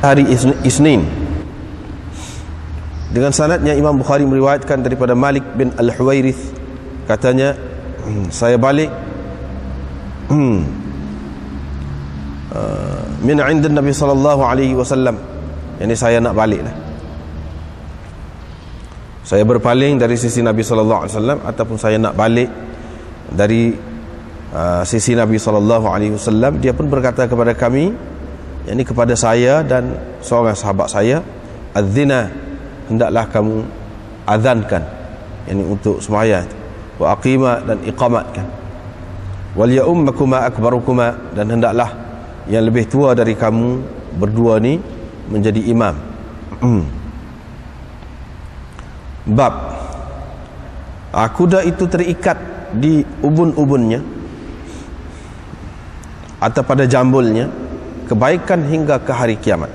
hari Isnin. Dengan sanadnya Imam Bukhari meriwayatkan daripada Malik bin Al-Huwairith, katanya saya balik min 'inda Nabi sallallahu alaihi wasallam, yani saya nak balik lah, saya berpaling dari sisi Nabi sallallahu alaihi wasallam, ataupun saya nak balik dari sisi Nabi sallallahu alaihi wasallam. Dia pun berkata kepada kami, yakni kepada saya dan seorang sahabat saya, adzina, hendaklah kamu azankan, yakni untuk sembahyang, wa aqima, dan iqamatkan, wal ya'ummakuma akbarukuma, dan hendaklah yang lebih tua dari kamu berdua ni menjadi imam. Bab, kuda itu terikat di ubun-ubunnya atau pada jambulnya, kebaikan hingga ke hari kiamat.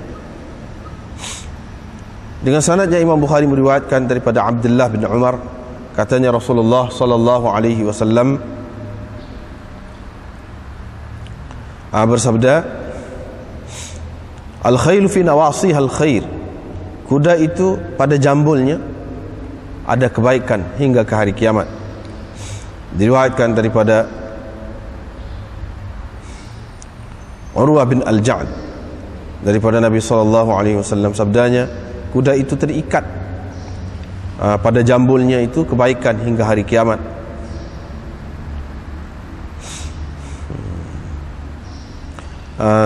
Dengan sanadnya Imam Bukhari meriwayatkan daripada Abdullah bin Umar, katanya Rasulullah sallallahu alaihi wasallam bersabda, al-khailu fi nawasiha al-khair, kuda itu pada jambulnya ada kebaikan hingga ke hari kiamat. Diriwayatkan daripada Urwah bin Al-Ja'd daripada Nabi sallallahu alaihi wasallam, sabdanya, kuda itu terikat pada jambulnya itu kebaikan hingga hari kiamat.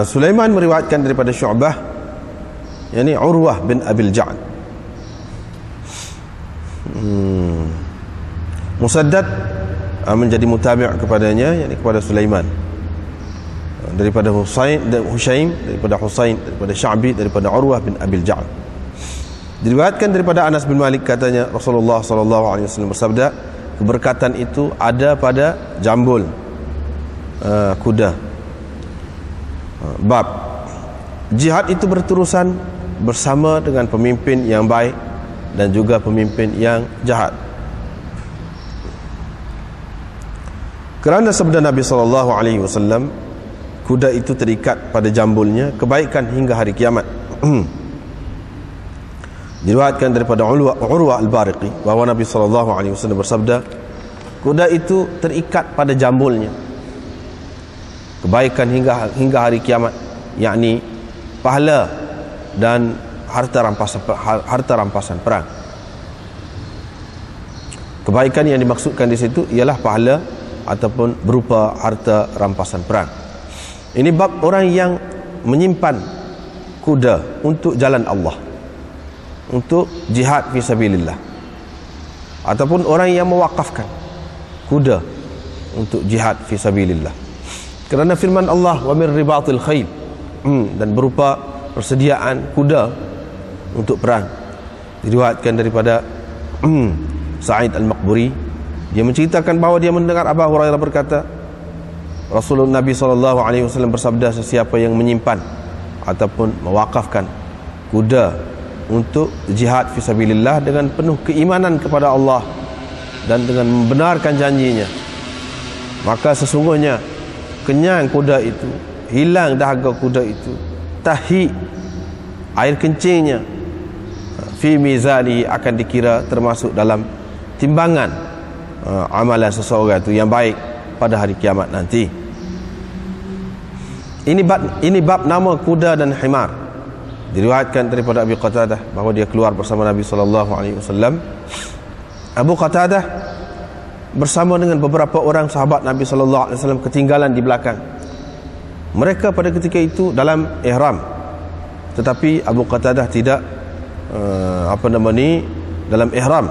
Sulaiman meriwayatkan daripada Syu'bah, yakni Urwah bin Abil Ja'd. Musaddad menjadi mutabi' kepadanya, yakni kepada Sulaiman, daripada Hushaim, daripada Sya'bi, daripada Urwah bin Abil Ja'd. Diriwayatkan daripada Anas bin Malik, katanya Rasulullah sallallahu alaihi wasallam bersabda, keberkatan itu ada pada jambul kuda. Bab, jihad itu berterusan bersama dengan pemimpin yang baik dan juga pemimpin yang jahat. Kerana sabda Nabi sallallahu alaihi wasallam, kuda itu terikat pada jambulnya kebaikan hingga hari kiamat. Diriwayatkan daripada Urwah Al-Bariqi bahawa Nabi sallallahu alaihi wasallam bersabda, kuda itu terikat pada jambulnya kebaikan hingga hari kiamat, yakni pahala dan harta rampasan perang. Kebaikan yang dimaksudkan di situ ialah pahala ataupun berupa harta rampasan perang. Ini bab orang yang menyimpan kuda untuk jalan Allah, untuk jihad fisabilillah, ataupun orang yang mewakafkan kuda untuk jihad fisabilillah. Kerana firman Allah, wa min ribatil khail, dan berupa persediaan kuda untuk perang. Diriwayatkan daripada Sa'id Al-Maqburi, dia menceritakan bahawa dia mendengar Abu Hurairah berkata, Rasulullah Nabi SAW bersabda, sesiapa yang menyimpan ataupun mewakafkan kuda untuk jihad fisabilillah dengan penuh keimanan kepada Allah dan dengan membenarkan janjinya, maka sesungguhnya kenyang kuda itu, hilang dahaga kuda itu, tahi air kencingnya, fi mizani, akan dikira termasuk dalam timbangan amalan seseorang itu yang baik pada hari kiamat nanti. Ini bab nama kuda dan himar. Diriwayatkan daripada Abi Qatadah bahawa dia keluar bersama Nabi sallallahu alaihi wasallam. Abu Qatadah bersama dengan beberapa orang sahabat Nabi sallallahu alaihi wasallam ketinggalan di belakang. Mereka pada ketika itu dalam ihram, tetapi Abu Qatadah tidak dalam ihram.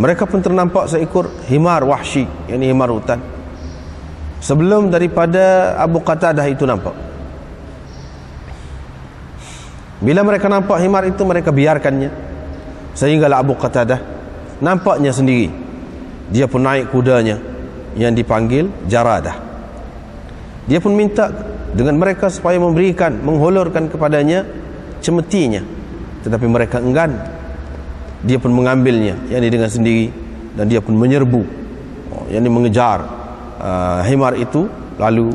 Mereka pun ternampak seekor himar wahsy, yakni himar hutan, sebelum daripada Abu Qatadah itu nampak. Bila mereka nampak himar itu, mereka biarkannya sehinggalah Abu Qatadah nampaknya sendiri. Dia pun naik kudanya yang dipanggil Jaradah. Dia pun minta dengan mereka supaya mengholorkan kepadanya cemetinya, tetapi mereka enggan. Dia pun mengambilnya, yakni dengan sendiri, dan dia pun menyerbu, yakni mengejar himar itu, lalu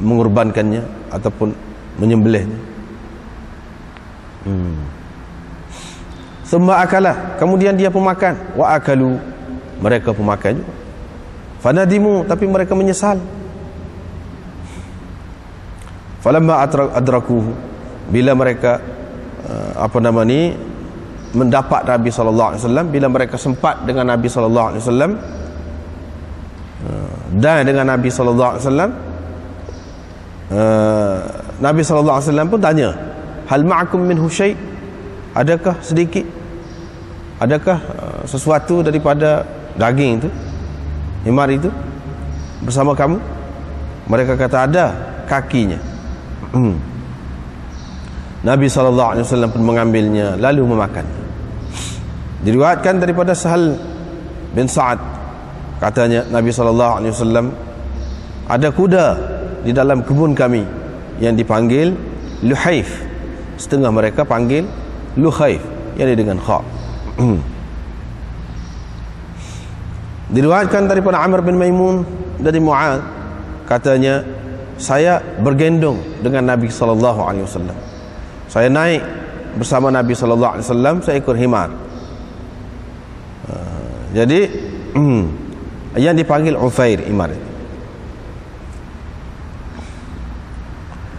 mengorbankannya ataupun menyembelihnya. Summa akala, kemudian dia pun makan. Wa akalu, mereka pun makan juga. Fanadimu, tapi mereka menyesal. Falamma adrakuhu, bila mereka mendapat Nabi SAW, bila mereka sempat dengan Nabi SAW dan dengan Nabi SAW, Nabi SAW pun tanya, hal ma'akum minhu syai', adakah sedikit, adakah sesuatu daripada daging itu, himar itu bersama kamu? Mereka kata ada, kakinya. Nabi SAW pun mengambilnya lalu memakan. Diriwayatkan daripada Sahal bin Sa'ad, katanya Nabi SAW, ada kuda di dalam kebun kami yang dipanggil Luhaif, setengah mereka panggil Luhaif, yang dengan kha. Diriwayatkan daripada Amr bin Maimun dari Mu'ad, katanya saya bergendong dengan Nabi SAW. Saya naik bersama Nabi SAW seekor himar. Jadi yang dipanggil Ufair himar.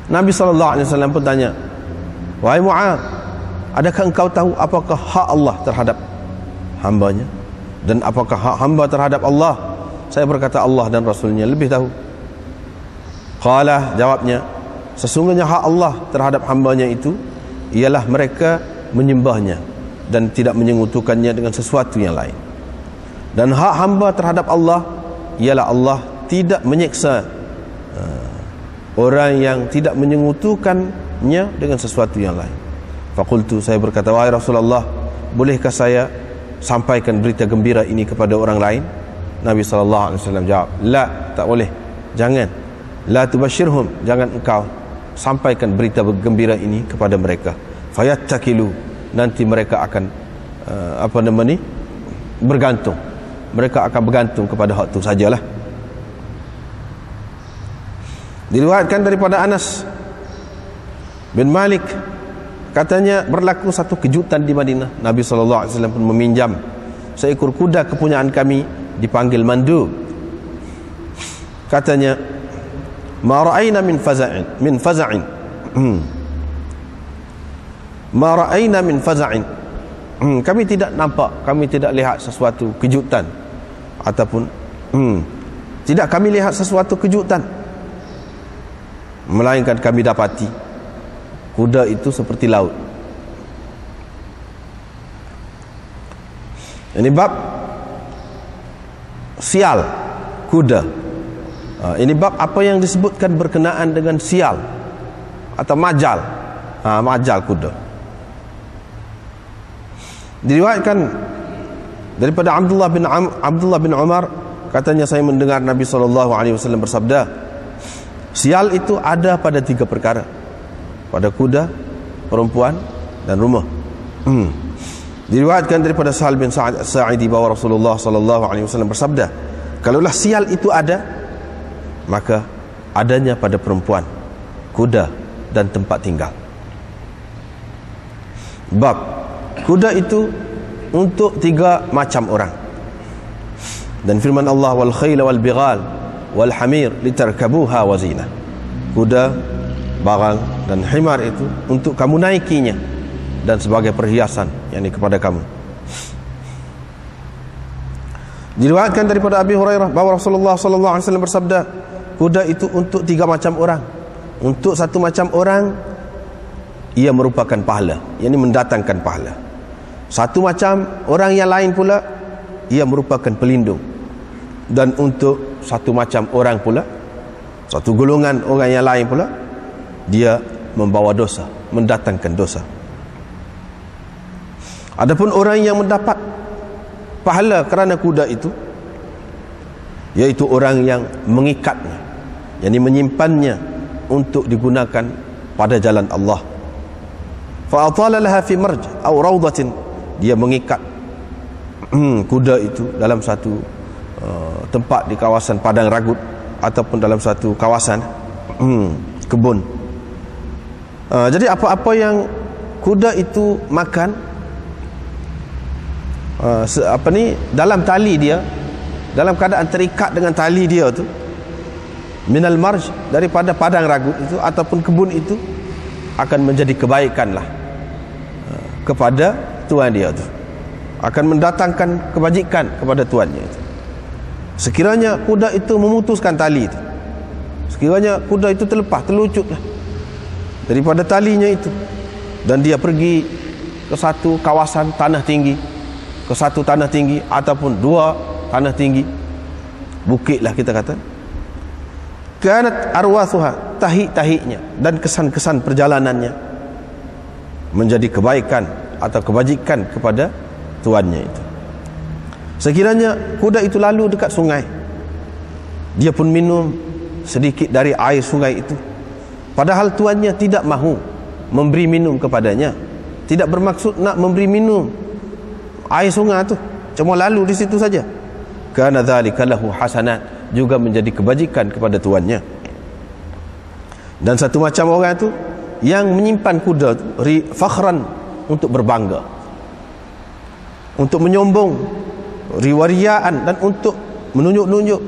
Nabi SAW pun tanya, wahai Mu'ad, adakah engkau tahu apakah hak Allah terhadap hambanya, dan apakah hak hamba terhadap Allah? Saya berkata, Allah dan Rasulnya lebih tahu. Qala, jawabnya, sesungguhnya hak Allah terhadap hambanya itu ialah mereka menyembahnya dan tidak menyekutukannya dengan sesuatu yang lain. Dan hak hamba terhadap Allah ialah Allah tidak menyiksa orang yang tidak menyekutukannya dengan sesuatu yang lain. Faqultu, saya berkata, wahai Rasulullah, bolehkah saya sampaikan berita gembira ini kepada orang lain? Nabi SAW jawab, la, tak boleh, jangan. La tubashirhum, jangan engkau sampaikan berita gembira ini kepada mereka. Fayattakilu, nanti mereka akan bergantung. Mereka akan bergantung kepada hak itu sajalah. Diriwayatkan daripada Anas bin Malik, katanya berlaku satu kejutan di Madinah. Nabi SAW pun meminjam seekor kuda kepunyaan kami dipanggil Mandu. Katanya, ma ra'ayna min faza'in ma ra'ayna min faza'in, kami tidak nampak, kami tidak lihat sesuatu kejutan, ataupun tidak kami lihat sesuatu kejutan, melainkan kami dapati kuda itu seperti laut. Ini bab sial kuda. Ini bab apa yang disebutkan berkenaan dengan sial atau majal. Majal kuda. Diriwayatkan daripada Abdullah bin Umar, katanya saya mendengar Nabi SAW bersabda, sial itu ada pada 3 perkara, pada kuda, perempuan, dan rumah. Diriwayatkan daripada Sahal bin Sa'ad As-Sa'idi bahawa Rasulullah SAW bersabda, kalaulah sial itu ada, maka adanya pada perempuan, kuda, dan tempat tinggal. Bab kuda itu untuk 3 macam orang. Dan firman Allah, wal khayla wal bighal wal hamir litarkabuha wa zina. Kuda, barang, dan himar itu untuk kamu naikinya dan sebagai perhiasan, yakni kepada kamu. Diriwayatkan daripada Abi Hurairah bahawa Rasulullah SAW bersabda, kuda itu untuk 3 macam orang. Untuk 1 macam orang, ia merupakan pahala, yakni mendatangkan pahala. 1 macam orang yang lain pula, ia merupakan pelindung. Dan untuk 1 macam orang pula, 1 golongan orang yang lain pula, dia membawa dosa, mendatangkan dosa. Adapun orang yang mendapat pahala kerana kuda itu, yaitu orang yang mengikatnya, yakni menyimpannya untuk digunakan pada jalan Allah. Fa atala laha fi marj aw rawdatin, dia mengikat kuda itu dalam satu tempat di kawasan padang ragut ataupun dalam satu kawasan kebun. Jadi apa-apa yang kuda itu makan dalam tali dia, dalam keadaan terikat dengan tali dia tu, minal marj, daripada padang ragut itu ataupun kebun itu, akan menjadi kebaikan lah kepada tuan dia tu, akan mendatangkan kebajikan kepada tuannya itu. Sekiranya kuda itu memutuskan tali itu, sekiranya kuda itu terlepas, terlucut lah daripada talinya itu, dan dia pergi ke satu kawasan tanah tinggi, ke satu tanah tinggi ataupun dua tanah tinggi, bukit lah kita kata, kanat arwathuha, tahi-tahinya dan kesan-kesan perjalanannya menjadi kebaikan atau kebajikan kepada tuannya itu. Sekiranya kuda itu lalu dekat sungai, dia pun minum sedikit dari air sungai itu, padahal tuannya tidak mahu memberi minum kepadanya, tidak bermaksud nak memberi minum air sungai tu, cuma lalu di situ saja, kana dzalika lahu hasanat, juga menjadi kebajikan kepada tuannya. Dan satu macam orang tu yang menyimpan kuda tu fakhran, untuk berbangga, untuk menyombong, riwariaan, dan untuk menunjuk-nunjuk,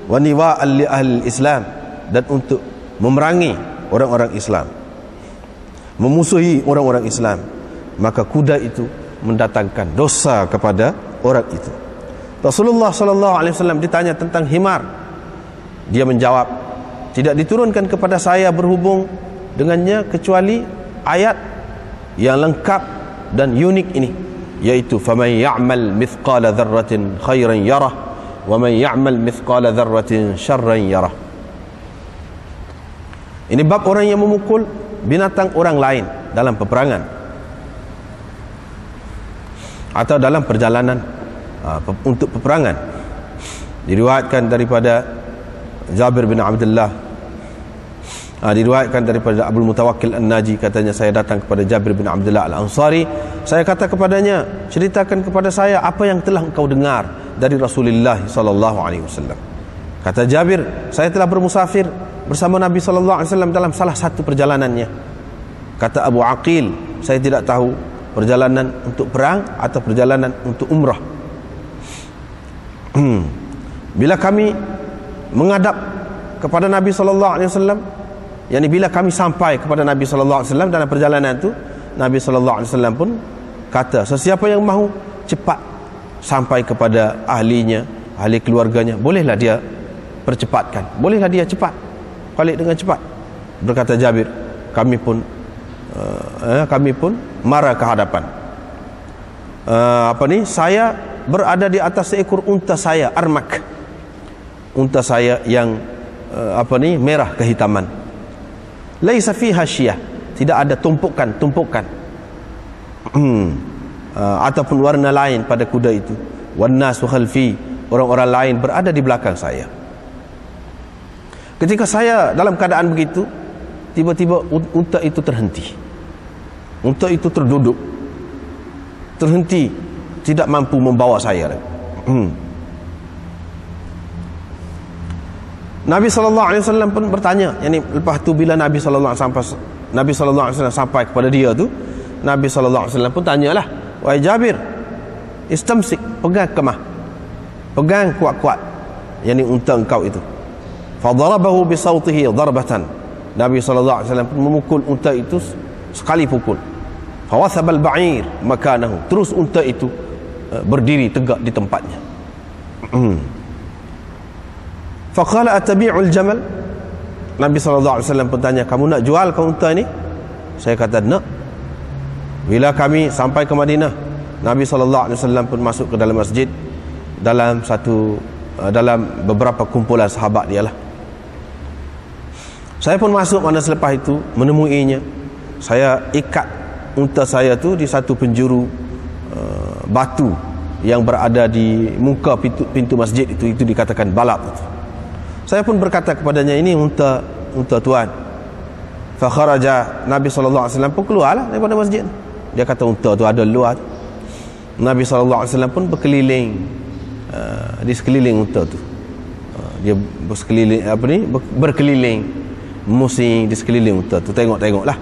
wa niwa'an li ahli Islam, dan untuk memerangi orang-orang Islam, memusuhi orang-orang Islam, maka kuda itu mendatangkan dosa kepada orang itu. Rasulullah SAW ditanya tentang himar, dia menjawab, tidak diturunkan kepada saya berhubung dengannya kecuali ayat yang lengkap dan unik ini, yaitu faman ya'mal mithqala dzarratin khairan yarah wa man ya'mal mithqala dzarratin syarran yarah. Ini bab orang yang memukul binatang orang lain dalam peperangan atau dalam perjalanan untuk peperangan. Diriwayatkan daripada Jabir bin Abdullah, diriwayatkan daripada Abdul Mutawakkil An-Naji, katanya saya datang kepada Jabir bin Abdullah Al-Ansari, saya kata kepadanya, ceritakan kepada saya apa yang telah engkau dengar dari Rasulullah SAW. Kata Jabir, saya telah bermusafir bersama Nabi SAW dalam salah satu perjalanannya. Kata Abu Aqil, saya tidak tahu perjalanan untuk perang atau perjalanan untuk umrah. Bila kami menghadap kepada Nabi SAW, yakni bila kami sampai kepada Nabi SAW dalam perjalanan itu, Nabi SAW pun kata, sesiapa yang mahu cepat sampai kepada ahlinya, ahli keluarganya, bolehlah dia percepatkan, bolehlah dia cepat balik dengan cepat. Berkata Jabir, kami pun mara ke hadapan. Saya berada di atas seekor unta saya, armak, unta saya yang merah kehitaman, laisa fiha syiyah, tidak ada tumpukan ataupun warna lain pada kuda itu. Wan nasu khalfi, orang-orang lain berada di belakang saya. Ketika saya dalam keadaan begitu, tiba-tiba unta itu terhenti. Unta itu terduduk, terhenti, tidak mampu membawa saya. Nabi SAW pun bertanya, yani lepas tu bila Nabi SAW sampai kepada dia tu, Nabi SAW pun tanyalah, wahai Jabir, istamsik, pegang kemah, pegang kuat-kuat, yani unta engkau itu. Fadarabahu bisawtihi darbatan, Nabi SAW pun memukul unta itu sekali pukul. Fawathabal ba'ir makanahu, terus unta itu berdiri tegak di tempatnya. Faqala atabi'ul jamal, Nabi SAW pun tanya, kamu nak jual ke unta ni? Saya kata nak. Bila kami sampai ke Madinah, Nabi SAW pun masuk ke dalam masjid, dalam beberapa kumpulan sahabat dia lah. Saya pun masuk, mana selepas itu menemuinya. Saya ikat unta saya tu di satu penjuru batu yang berada di muka pintu masjid itu dikatakan balap itu. Saya pun berkata kepadanya, ini unta tuan. Fa kharaja, Nabi SAW pun keluarlah daripada masjid. Dia kata unta tu ada luar. Nabi SAW pun berkeliling di sekeliling unta tu. Dia berkeliling, berkeliling musing di sekeliling unta tu, tengok-tengoklah.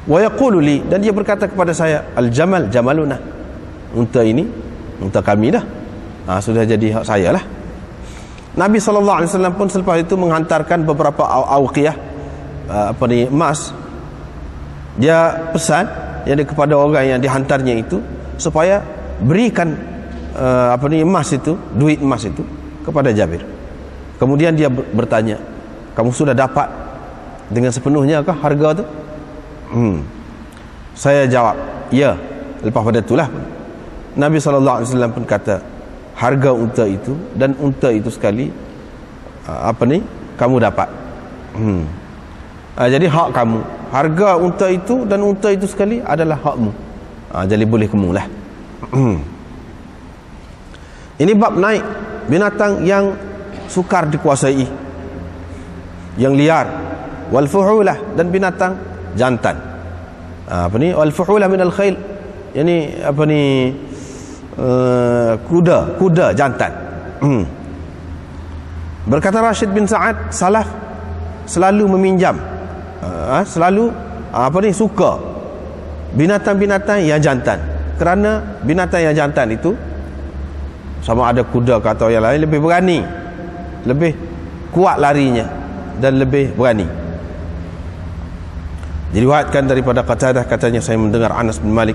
Wa yaqulu li, dan dia berkata kepada saya, al-jamal jamaluna, unta ini unta kami dah. Sudah jadi hak saya lah. Nabi SAW pun selepas itu menghantarkan beberapa awqiyah emas. Dia pesan kepada orang yang dihantarnya itu supaya berikan emas itu, duit emas itu kepada Jabir. Kemudian dia bertanya, kamu sudah dapat dengan sepenuhnya kah harga tu? Saya jawab, ya. Lepas pada itulah Nabi SAW pun kata, harga unta itu dan unta itu sekali kamu dapat. Jadi hak kamu, harga unta itu dan unta itu sekali adalah hakmu. Jadi boleh kamu lah. Ini bab naik binatang yang sukar dikuasai, yang liar, wal fuhulah, dan binatang jantan. Wal fuhulah minal khail, yani kuda jantan. Berkata Rashid bin Sa'ad, salaf selalu meminjam, selalu suka binatang-binatang yang jantan, kerana binatang yang jantan itu sama ada kuda atau yang lain lebih berani, lebih kuat larinya dan lebih berani. Diriwayatkan daripada Qatadah, katanya saya mendengar Anas bin Malik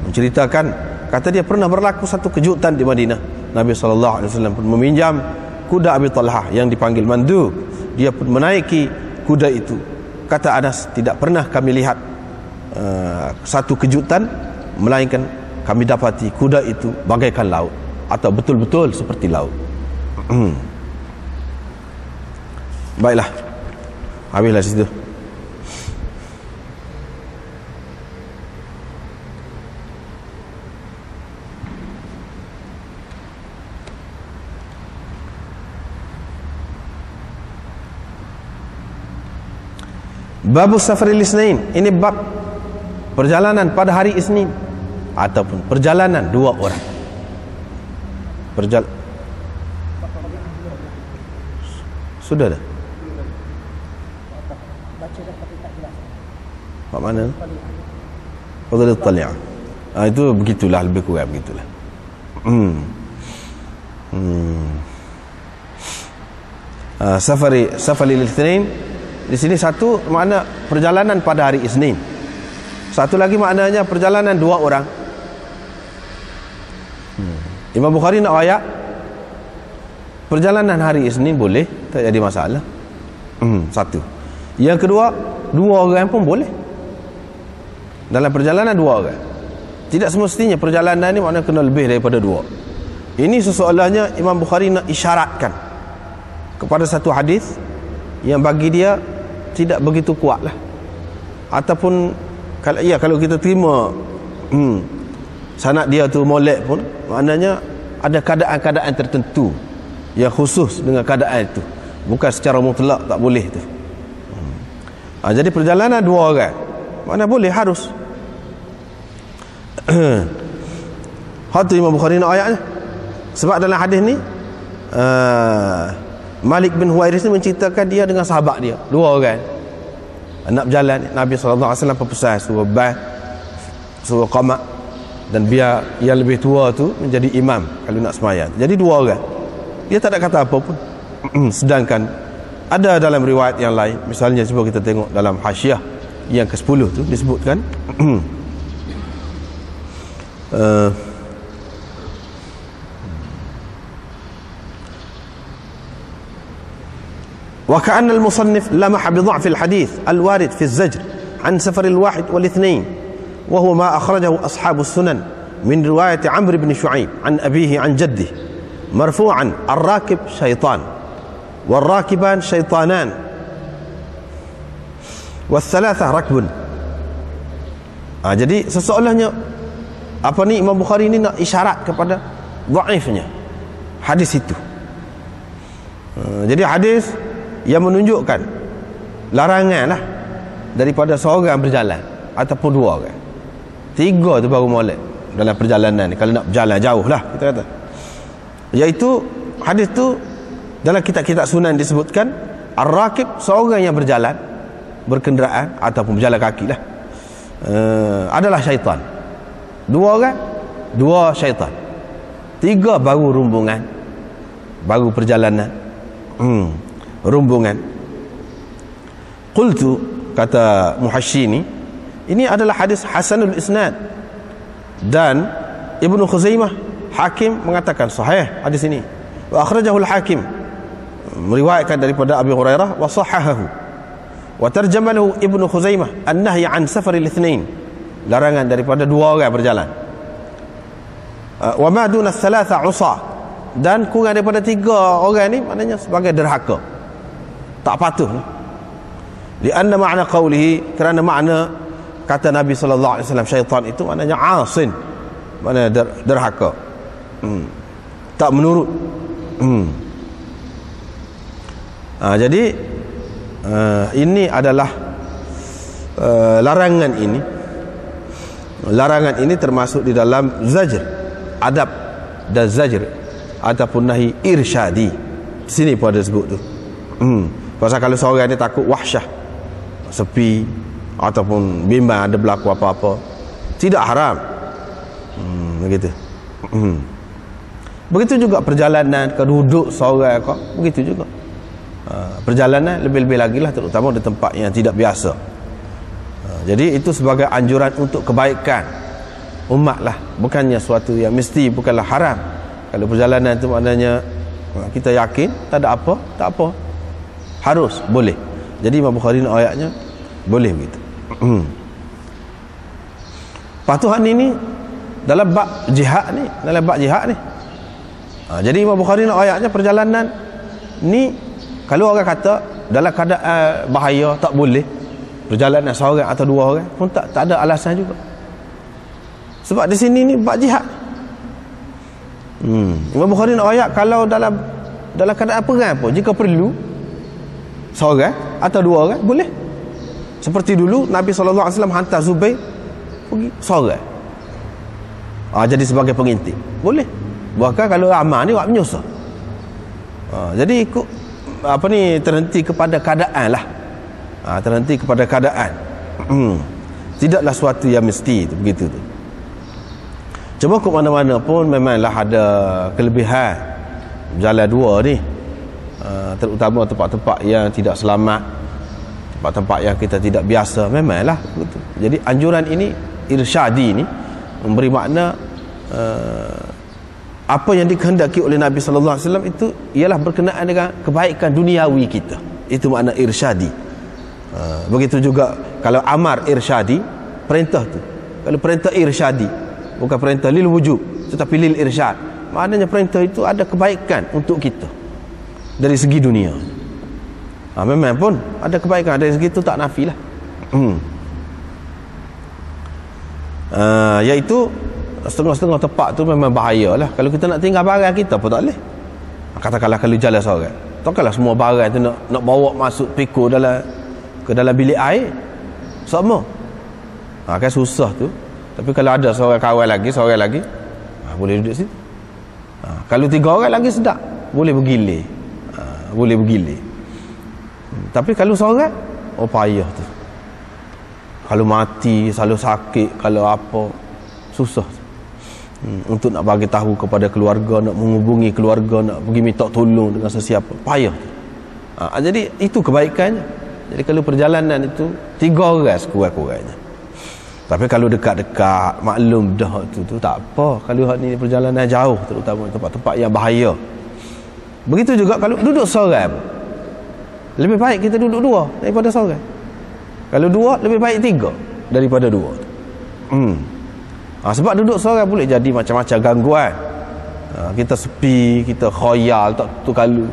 menceritakan, kata dia pernah berlaku satu kejutan di Madinah. Nabi SAW pun meminjam kuda Abi Talhah yang dipanggil Manduk. Dia pun menaiki kuda itu. Kata Anas, tidak pernah kami lihat satu kejutan melainkan kami dapati kuda itu bagaikan laut, atau betul-betul seperti laut. Baiklah, habislah situ. Babus safaril isnain, ini bab perjalanan pada hari Isnin ataupun perjalanan dua orang. Sudah dah. Apa mana? Fadhil tali'ah. Itu begitulah, lebih kurang begitulah. Safaril isnain di sini satu makna perjalanan pada hari Isnin. Satu lagi maknanya perjalanan dua orang. Imam Bukhari nak ayat perjalanan hari Isnin boleh, tak jadi masalah. Satu. Yang kedua, dua orang pun boleh. Dalam perjalanan dua orang. Tidak semestinya perjalanan ni makna kena lebih daripada dua. Ini sesoalahnya Imam Bukhari nak isyaratkan kepada satu hadis yang bagi dia tidak begitu kuat lah, ataupun kalau kita terima sanad dia tu molek pun, maknanya ada keadaan-keadaan tertentu yang khusus dengan keadaan itu, bukan secara mutlak tak boleh tu. Jadi perjalanan dua orang mana boleh, harus. Hatu Imam Bukhari nak ayatnya, sebab dalam hadis ni Malik bin Huwairis ni menceritakan dia dengan sahabat dia, dua orang nak berjalan. Nabi SAW berpesan suruh bas, suruh qamat, dan biar yang lebih tua tu menjadi imam kalau nak sembahyang. Jadi dua orang, dia tak ada kata apa pun. Sedangkan ada dalam riwayat yang lain, misalnya cuba kita tengok dalam hasyiah yang ke-10 tu disebutkan وكأن المصنف لمح بضعف الحديث الوارد في الزجر عن سفر الواحد والاثنين، وهو ما أخرجه أصحاب السنن من رواية عمرو بن شعيب عن أبيه عن جده مرفوعا: الراكب شيطان والراكبان شيطانان والثلاثة ركب. Jadi seseolahnya Imam Bukhari ini nak isyarat kepada dhaifnya hadis itu. Jadi hadis yang menunjukkan larangan lah daripada seorang berjalan ataupun dua orang. Tiga tu baru molek dalam perjalanan ni, kalau nak berjalan jauh lah kita kata. Iaitu hadis tu dalam kitab-kitab sunan disebutkan ar-rakib, seorang yang berjalan, berkenderaan ataupun berjalan kaki lah. adalah syaitan. 2 orang, 2 syaitan. 3 baru rombongan, baru perjalanan. Rombongan. Qultu, kata Muhasyini, ini adalah hadis hasanul isnad, dan Ibnu Khuzaimah, Hakim mengatakan sahih hadis ini. Wa akhrajahu al-Hakim, meriwayatkan daripada Abi Hurairah, wa sahahahu. Wa tarjamahu Ibnu Khuzaimah an-nahy an safar al-ithnain, larangan daripada 2 orang berjalan. Wa ma duna thalatha usa, dan kurang daripada 3 orang ni maknanya sebagai derhaka, tak patuh ni. Lianna ma'na qawlihi, kerana makna kata Nabi sallallahu alaihi wasallam syaitan itu maknanya asin, maknanya derhaka, tak menurut. Jadi ini adalah larangan ini termasuk di dalam zajr, adab dan zajr ataupun nahi irsyadi. Di sini pun ada sebut tu. Pasal kalau seorang ni takut wahsyah, sepi ataupun bimbang ada berlaku apa-apa, tidak haram. Begitu. Begitu juga perjalanan, ke duduk seorang kau, begitu juga. Perjalanan lebih-lebih lagi lah, terutama di tempat yang tidak biasa. Jadi itu sebagai anjuran untuk kebaikan umat lah, bukannya suatu yang mesti, bukanlah haram. Kalau perjalanan itu maknanya kita yakin tak ada apa, tak apa, harus, boleh. Jadi Imam Bukhari ayatnya boleh begitu. Patuhan ini dalam bab jihad ni, jadi Imam Bukhari ayatnya perjalanan ni, kalau orang kata dalam keadaan bahaya tak boleh perjalanan seorang atau 2 orang pun tak ada alasan juga. Sebab di sini ni bab jihad. Imam Bukhari ayat kalau dalam keadaan perang pun, jika perlu seorang atau 2 orang boleh. Seperti dulu Nabi SAW hantar Zubair pergi seorang, jadi sebagai pengintip boleh. Bahkan kalau amal ni buat menyusah, jadi ikut terhenti kepada keadaan lah. Terhenti kepada keadaan. Tidaklah suatu yang mesti tu, begitu tu. Cuma ke mana-mana pun memanglah ada kelebihan jalan 2 ni, terutama tempat-tempat yang tidak selamat, tempat-tempat yang kita tidak biasa, memanglah begitu. Jadi anjuran ini, irsyadi ni, memberi makna apa yang dikehendaki oleh Nabi sallallahu alaihi wasallam itu ialah berkenaan dengan kebaikan duniawi kita. Itu makna irsyadi. Begitu juga kalau amar irsyadi, perintah tu. Kalau perintah irsyadi, bukan perintah lil wujub tetapi lil irsyad, maknanya perintah itu ada kebaikan untuk kita dari segi dunia. Memang pun ada kebaikan dari segi itu, tak nafilah. Iaitu setengah-setengah tempat tu memang bahayalah. Kalau kita nak tinggal barang kita pun tak boleh. Katakanlah kalau jalan seorang, takkanlah semua barang tu nak bawa masuk pikul ke dalam bilik air sama. Kan susah tu. Tapi kalau ada seorang kawan lagi, boleh duduk situ. Kalau 3 orang lagi sedap, boleh bergilir. Boleh bergilir. Tapi kalau seorang, payah tu. Kalau mati, selalu sakit, kalau apa, susah. Untuk nak bagi tahu kepada keluarga, nak menghubungi keluarga, nak pergi minta tolong dengan sesiapa, payah. Jadi itu kebaikannya. Jadi kalau perjalanan itu 3 orang sekurang-kurangnya. Tapi kalau dekat-dekat, maklum dah tu tak apa. Kalau ni perjalanan jauh, terutama tempat-tempat yang bahaya, begitu juga kalau duduk seorang, lebih baik kita duduk 2 daripada seorang. Kalau 2, lebih baik 3 daripada 2. Sebab duduk seorang boleh jadi macam-macam gangguan. Kita sepi, kita khayal tak tu kalau,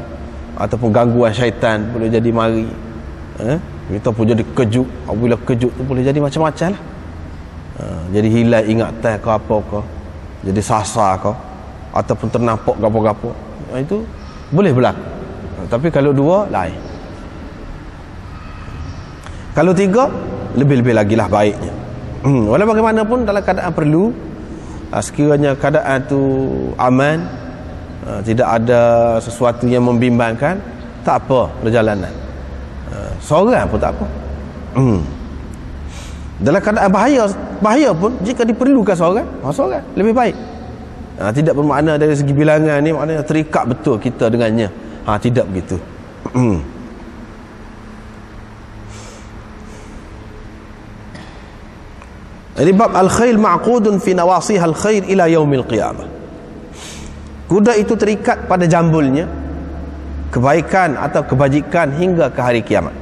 ataupun gangguan syaitan boleh jadi mari. Kita pun jadi kejut. Bila kejut tu boleh jadi macam-macam lah. Jadi hilang ingatan ke apa ke, jadi sasar ke, ataupun ternampak gapo-gapo. Itu boleh berlaku. Tapi kalau 2 lain. Kalau 3 lebih-lebih lagi lah baiknya. Walau bagaimanapun dalam keadaan perlu, sekiranya keadaan tu aman, tidak ada sesuatu yang membimbangkan, tak apa perjalanan. Seorang pun tak apa. Dalam keadaan bahaya pun jika diperlukan seorang lebih baik. Tidak bermakna dari segi bilangan ni maknanya terikat betul kita dengannya. Tidak begitu. Ini bab al-khail ma'qudun fi nawasiha al-khair ila yaumil qiyamah. Kuda itu terikat pada jambulnya kebaikan atau kebajikan hingga ke hari kiamat.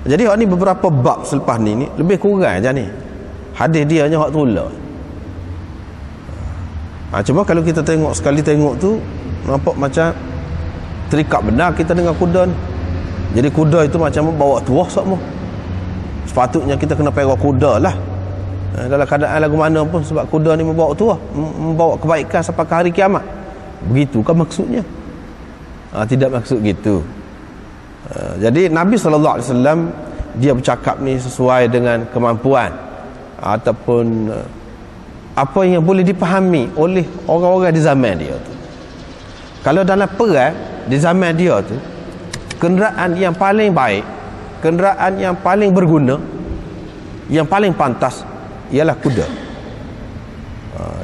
Jadi hak ni beberapa bab selepas ni lebih kurang macam ni. Hadis dia hanya hak tolak. Cuma kalau kita tengok sekali tengok tu nampak macam terikat benar kita dengan kuda ni. Jadi kuda itu macam bawa tuah semua. Sepatutnya kita kena pegang kuda lah. Dalam keadaan lagu mana pun, sebab kuda ni membawa tuah, membawa kebaikan sampai ke hari kiamat. Begitu kan maksudnya? Tidak maksud gitu. Jadi Nabi SAW dia bercakap ni sesuai dengan kemampuan ataupun apa yang boleh dipahami oleh orang-orang di zaman dia tu. Kalau dalam perang di zaman dia tu, kenderaan yang paling baik, kenderaan yang paling berguna, yang paling pantas ialah kuda.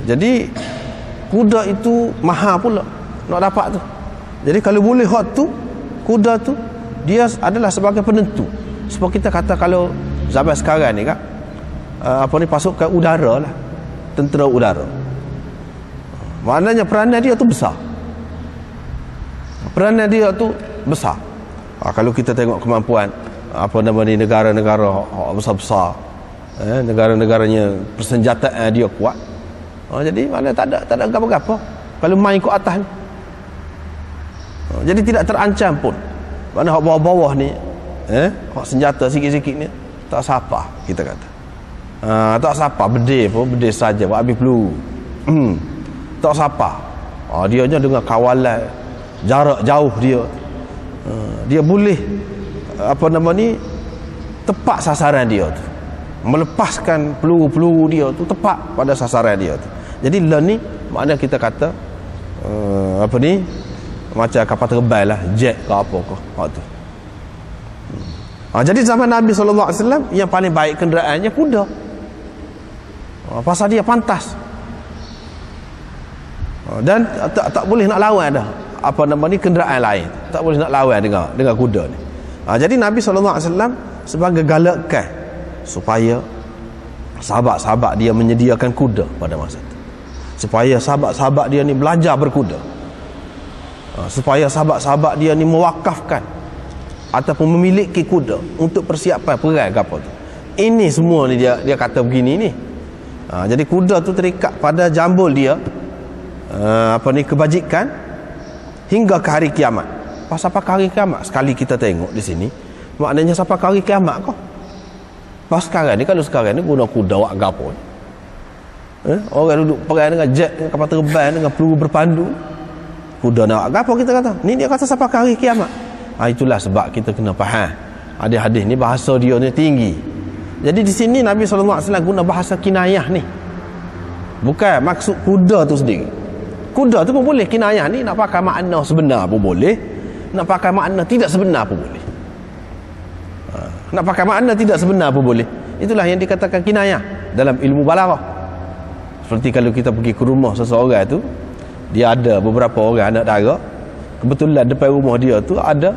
Jadi kuda itu mahal pula nak dapat tu. Jadi kalau boleh hot tu, kuda tu dia adalah sebagai penentu. Sebab kita kata kalau zaman sekarang ni kan, pasukan udara lah, tentera udara. Maknanya peranan dia tu besar. Peranan dia tu besar. Kalau kita tengok kemampuan negara-negara besar-besar, negara-negaranya persenjataan dia kuat. Jadi mana tak ada apa-apa kalau main ke atas ni. Jadi tidak terancam pun. Mana hak bawah-bawah ni, hak senjata sikit-sikit ni tak sapa kita kata. Tak sapa bedil pun bedil saja buat habis peluru. Tak sapa. Dia nya dengan kawalan jarak jauh dia. Dia boleh tepat sasaran dia tu. Melepaskan peluru-peluru dia tu tepat pada sasaran dia tu. Jadi lah ni makna kita kata macam kapal terbang lah, jet ke apa ke hak tu. Jadi zaman Nabi SAW yang paling baik kenderaannya kuda. Pasal dia pantas. Dan tak boleh nak lawan dah kenderaan lain. Tak boleh nak lawan dengan kuda ni. Jadi Nabi SAW sebagai galakan supaya sahabat-sahabat dia menyediakan kuda pada masa itu, supaya sahabat-sahabat dia ni belajar berkuda, supaya sahabat-sahabat dia ni mewakafkan ataupun memiliki kuda untuk persiapan perang ke apa tu. Ini semua ni dia kata begini ni. Jadi kuda tu terikat pada jambul dia kebajikan hingga ke hari kiamat. Sampai ke hari kiamat sekali kita tengok di sini, maknanya sampai ke hari kiamat kau. Pas sekarang ni, kalau sekarang ni guna kuda wak gapo. Orang duduk perang dengan jet, dengan kapal terbang, dengan peluru berpandu. Kuda nak gapo kita kata. Ni dia kata sampai ke hari kiamat. Itulah sebab kita kena faham. Hadis-hadis ni bahasa dia ni tinggi. Jadi di sini Nabi SAW guna bahasa kinayah ni. Bukan maksud kuda tu sendiri. Kuda tu pun boleh kinayah ni, nak pakai makna sebenar pun boleh, nak pakai makna tidak sebenar pun boleh. Nak pakai makna tidak sebenar pun boleh. Itulah yang dikatakan kinayah dalam ilmu balaghah. Seperti kalau kita pergi ke rumah seseorang tu, dia ada beberapa orang anak dara, kebetulan depan rumah dia tu ada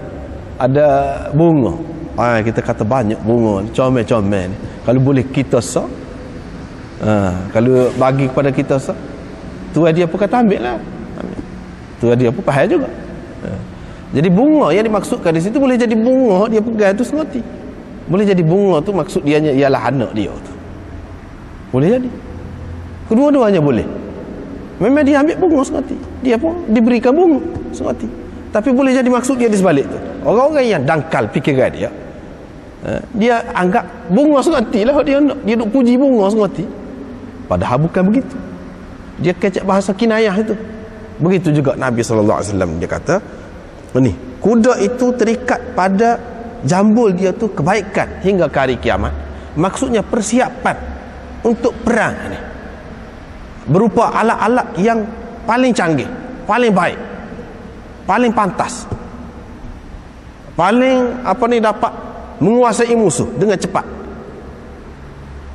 bunga. Kita kata banyak bunga, comel-comel. Kalau boleh kita sah, kalau bagi kepada kita sah, tuan dia pun kata ambil lah. Tuan dia pun faham juga. Jadi bunga yang dimaksudkan di situ boleh jadi bunga dia pegang tu sengerti. Boleh jadi bunga tu maksud dia ialah anak dia tu. Boleh jadi. Kedua-duanya boleh. Memang dia ambil bunga sengerti, dia pun diberikan bunga sengerti. Tapi boleh jadi maksud dia di sebalik tu. Orang-orang yang dangkal fikiran dia, dia anggap bunga sengerti lah dia nak. Dia nak puji bunga sengerti. Padahal bukan begitu. Dia kecek bahasa kinayah itu. Begitu juga Nabi SAW dia kata, ni kuda itu terikat pada jambul dia tu kebaikan hingga ke hari kiamat. Maksudnya persiapan untuk perang ni, berupa alat-alat yang paling canggih, paling baik, paling pantas, paling dapat menguasai musuh dengan cepat.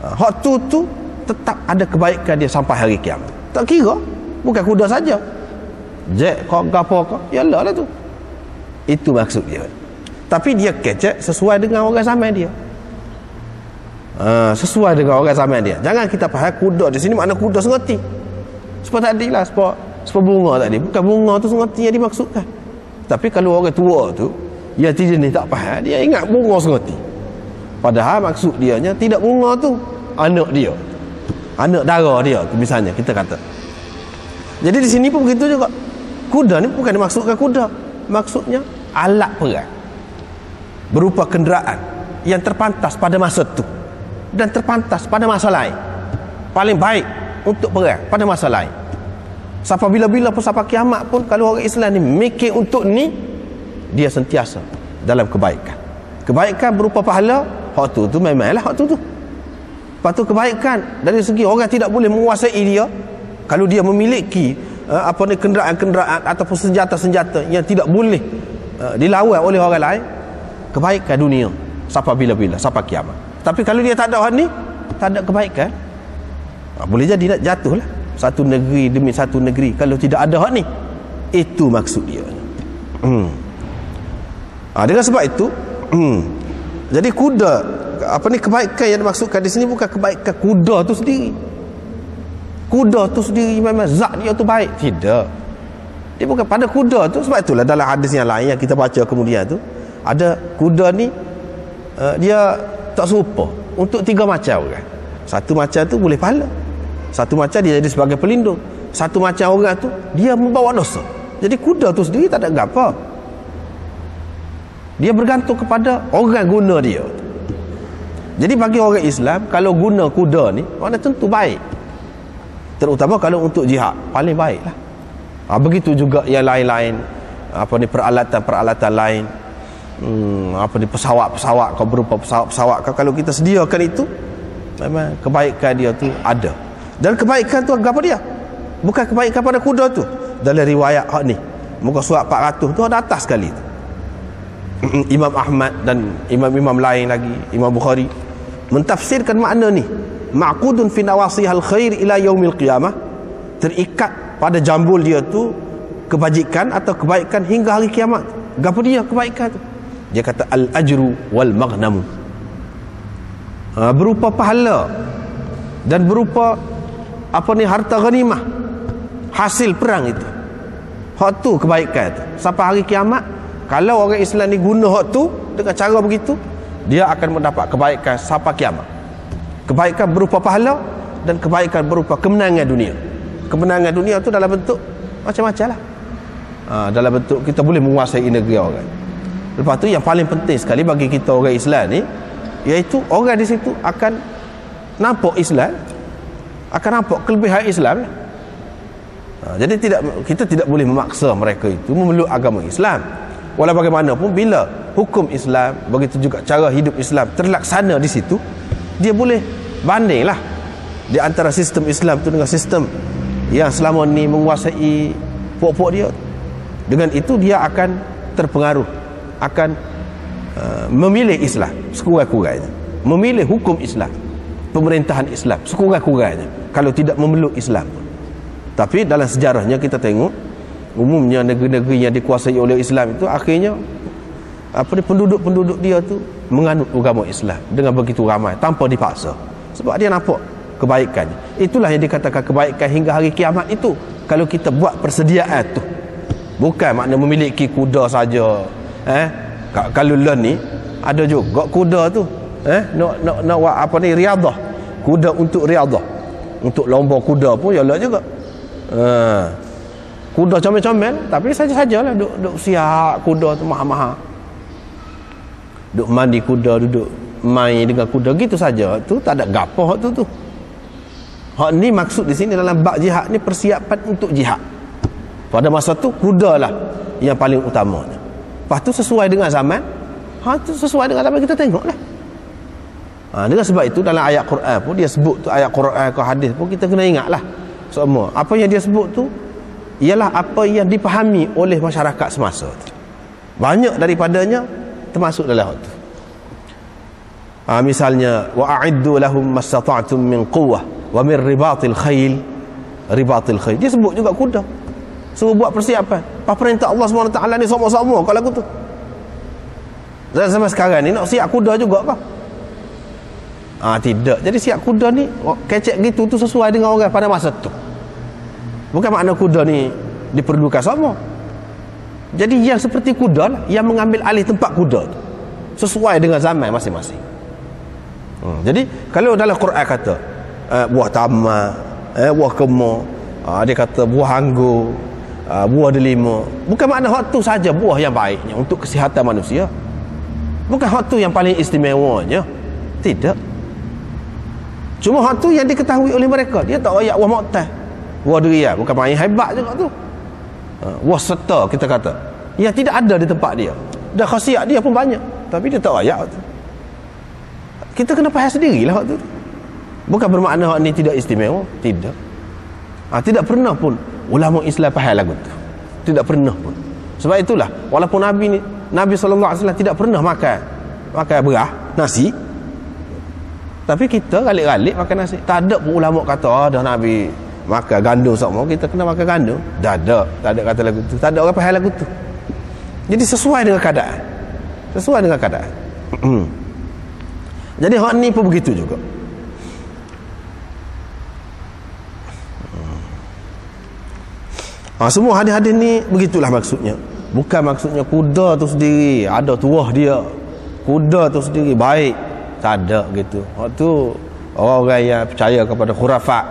Hak tu tetap ada kebaikan dia sampai hari kiamat. Tak kira, bukan kuda saja, jet kau gapo kau, yalah lah tu. Itu maksud dia. Tapi dia kecek sesuai dengan orang zaman dia. Sesuai dengan orang zaman dia. Jangan kita faham kuda di sini makna kuda seroti. Sebab tadi lah, sebab bunga tadi, bukan bunga tu seroti yang dimaksudkan. Tapi kalau orang tua tu yang tidak ni tak faham, dia ingat bunga seroti. Padahal maksud dia nya tidak bunga tu, anak dia, anak dara dia tu misalnya kita kata. Jadi di sini pun begitu juga. Kuda ni bukan dimaksudkan kuda, maksudnya alat perang berupa kenderaan yang terpantas pada masa tu dan terpantas pada masa lain, paling baik untuk perang pada masa lain. Sampai bila-bila pun sampai kiamat pun, kalau orang Islam ni mikir untuk ni, dia sentiasa dalam kebaikan. Kebaikan berupa pahala, hak tu memanglah hak tu. Lepas tu kebaikan dari segi orang tidak boleh menguasai dia kalau dia memiliki kenderaan-kenderaan ataupun senjata-senjata yang tidak boleh dilawan oleh orang lain. Kebaikan dunia sampai bila-bila, sampai kiamat. Tapi kalau dia tak ada hak ni, tak ada kebaikan, boleh jadi nak jatuh lah satu negeri demi satu negeri kalau tidak ada hak ni. Itu maksud dia. Dengan sebab itu jadi kuda, kebaikan yang dimaksudkan di sini bukan kebaikan kuda tu sendiri. Kuda tu sendiri memang zat dia tu baik, tidak. Dia bukan pada kuda tu. Sebab itulah dalam hadis yang lain yang kita baca kemudian tu, ada kuda ni dia tak serupa untuk 3 macam orang. Satu macam tu boleh pahala, satu macam dia jadi sebagai pelindung, satu macam orang tu dia membawa dosa. Jadi kuda tu sendiri tak ada apa, dia bergantung kepada orang guna dia. Jadi bagi orang Islam, kalau guna kuda ni, mana tentu baik, terutama kalau untuk jihad, paling baik lah. Begitu juga yang lain-lain, peralatan-peralatan lain, pesawat-pesawat, kalau berupa pesawat-pesawat, kalau kita sediakan itu, memang kebaikan dia tu ada. Dan kebaikan tu apa dia? Bukan kebaikan pada kuda tu. Dalam riwayat hak ni, muka surat 400 tu ada atas sekali tu. Imam Ahmad dan imam-imam lain lagi, Imam Bukhari mentafsirkan makna ni, ma'qudun fi nawasihal khair ila yaumil qiyamah, terikat pada jambul dia tu kebajikan atau kebaikan hingga hari kiamat. Apa dia kebaikan tu? Dia kata al-ajru wal maghnamu, berupa pahala dan berupa harta ghanimah, hasil perang itu. Hak tu kebaikan tu. Sampai hari kiamat, kalau orang Islam ni guna hak tu dengan cara begitu, dia akan mendapat kebaikan sampai kiamat. Kebaikan berupa pahala dan kebaikan berupa kemenangan dunia. Kemenangan dunia tu dalam bentuk macam-macam lah. Dalam bentuk kita boleh menguasai negeri orang. Lepas tu yang paling penting sekali bagi kita orang Islam ni, iaitu orang di situ akan nampak Islam, akan nampak kelebihan Islam. Jadi kita tidak boleh memaksa mereka itu memeluk agama Islam. Walau bagaimanapun, bila hukum Islam, begitu juga cara hidup Islam terlaksana di situ, dia boleh bandinglah di antara sistem Islam itu dengan sistem yang selama ni menguasai pokok-pokok dia. Dengan itu dia akan terpengaruh, akan memilih Islam sekurang-kurangnya, memilih hukum Islam, pemerintahan Islam sekurang-kurangnya, kalau tidak memeluk Islam. Tapi dalam sejarahnya kita tengok, umumnya negeri-negeri yang dikuasai oleh Islam itu akhirnya penduduk-penduduk dia tu menganut agama Islam dengan begitu ramai tanpa dipaksa, sebab dia nampak kebaikannya. Itulah yang dikatakan kebaikan hingga hari kiamat itu, kalau kita buat persediaan tu. Bukan makna memiliki kuda saja. Kalau lah ni ada juga kuda tu, nak buat riadah, kuda untuk riadah, untuk lomba kuda pun yalah juga. Kuda comel-comel, tapi saja-sajalah duk siap kuda tu mahal-mahal, duk mandi kuda, duduk main dengan kuda gitu saja, tu tak ada gapo hak tu. Hak ni maksud di sini dalam bab jihad ni, persiapan untuk jihad. Pada masa tu kuda lah yang paling utamanya. Lepas tu sesuai dengan zaman, sesuai dengan zaman kita tengoklah. Dengan sebab itu dalam ayat Quran pun dia sebut tu, ayat Quran ke hadis pun kita kena ingatlah semua. Apa yang dia sebut tu ialah apa yang dipahami oleh masyarakat semasa tu. Banyak daripadanya termasuk dalam hal tu. Misalnya wa'iddu lahum mastata'tum min quwwah wa min ribatil khayl. Ribatil khayl dia sebut juga kuda, suruh buat persiapan. Apa perintah Allah SWT ni sama-sama kalau lagu tu. Dan sama sekarang ni nak siap kuda juga kah? Tidak. Jadi siap kuda ni kecek gitu tu sesuai dengan orang pada masa tu. Bukan makna kuda ni diperlukan sama. Jadi yang seperti kuda lah, yang mengambil alih tempat kuda tu, sesuai dengan zaman masing-masing. Jadi kalau dalam Quran kata buah tamar, buah kemar, dia kata buah anggur, buah delima, bukan makna hak tu saja buah yang baiknya untuk kesihatan manusia. Bukan hak tu yang paling istimewanya. Tidak. Cuma hak tu yang diketahui oleh mereka. Dia tak royak buah moktas, buah durian, bukan main hebat juga tu. Buah serta kita kata yang tidak ada di tempat dia, dan khasiat dia pun banyak, tapi dia tak royak tu. Kita kena faham sendirilah hak tu. Bukan bermakna hak ni tidak istimewa. Tidak. Tidak pernah pun ulama Islam faham lagu tu. Tidak pernah pun. Sebab itulah walaupun Nabi SAW tidak pernah makan beras, nasi, tapi kita galik-galik makan nasi. Tak ada pun ulama kata dah Nabi makan gandum sama, kita kena makan gandum. Tak ada kata lagu tu. Tak ada orang faham lagu tu. Jadi sesuai dengan keadaan. Sesuai dengan keadaan. Jadi hak ni pun begitu juga. Semua hadis-hadis ni begitulah maksudnya. Bukan maksudnya kuda tu sendiri ada tuah dia, kuda tu sendiri baik. Tak ada gitu. Hak tu orang-orang yang percaya kepada khurafat,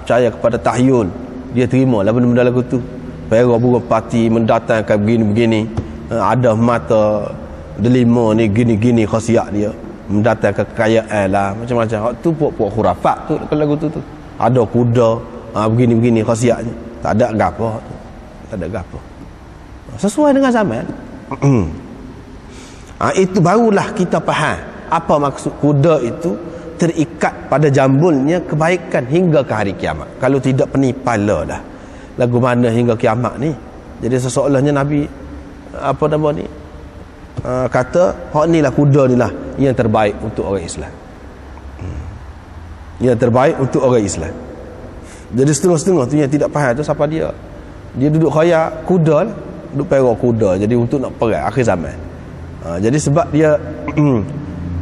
percaya kepada tahyul, dia terima lah benda-benda lagu tu. Perak burung pati mendatangkan begini-begini, ada mata delima ni gini-gini khasiat dia, mendatangkan kekayaan lah, macam-macam. Hak tu puak-puak khurafat tu lagu tu. Ada kuda, begini-begini khasiatnya. Tak ada gapo. Tak ada gapo. Sesuai dengan zaman. Itu barulah kita faham apa maksud kuda itu terikat pada jambulnya kebaikan hingga ke hari kiamat. Kalau tidak penipala dah lagu mana hingga kiamat ni. Jadi seseolahnya Nabi kata hak ni lah, kuda ni lah yang terbaik untuk orang Islam. Yang terbaik untuk orang Islam. Jadi setengah-setengah tu yang tidak faham tu siapa dia duduk khayal kuda lah, duduk perak kuda jadi untuk nak perang akhir zaman. Jadi sebab dia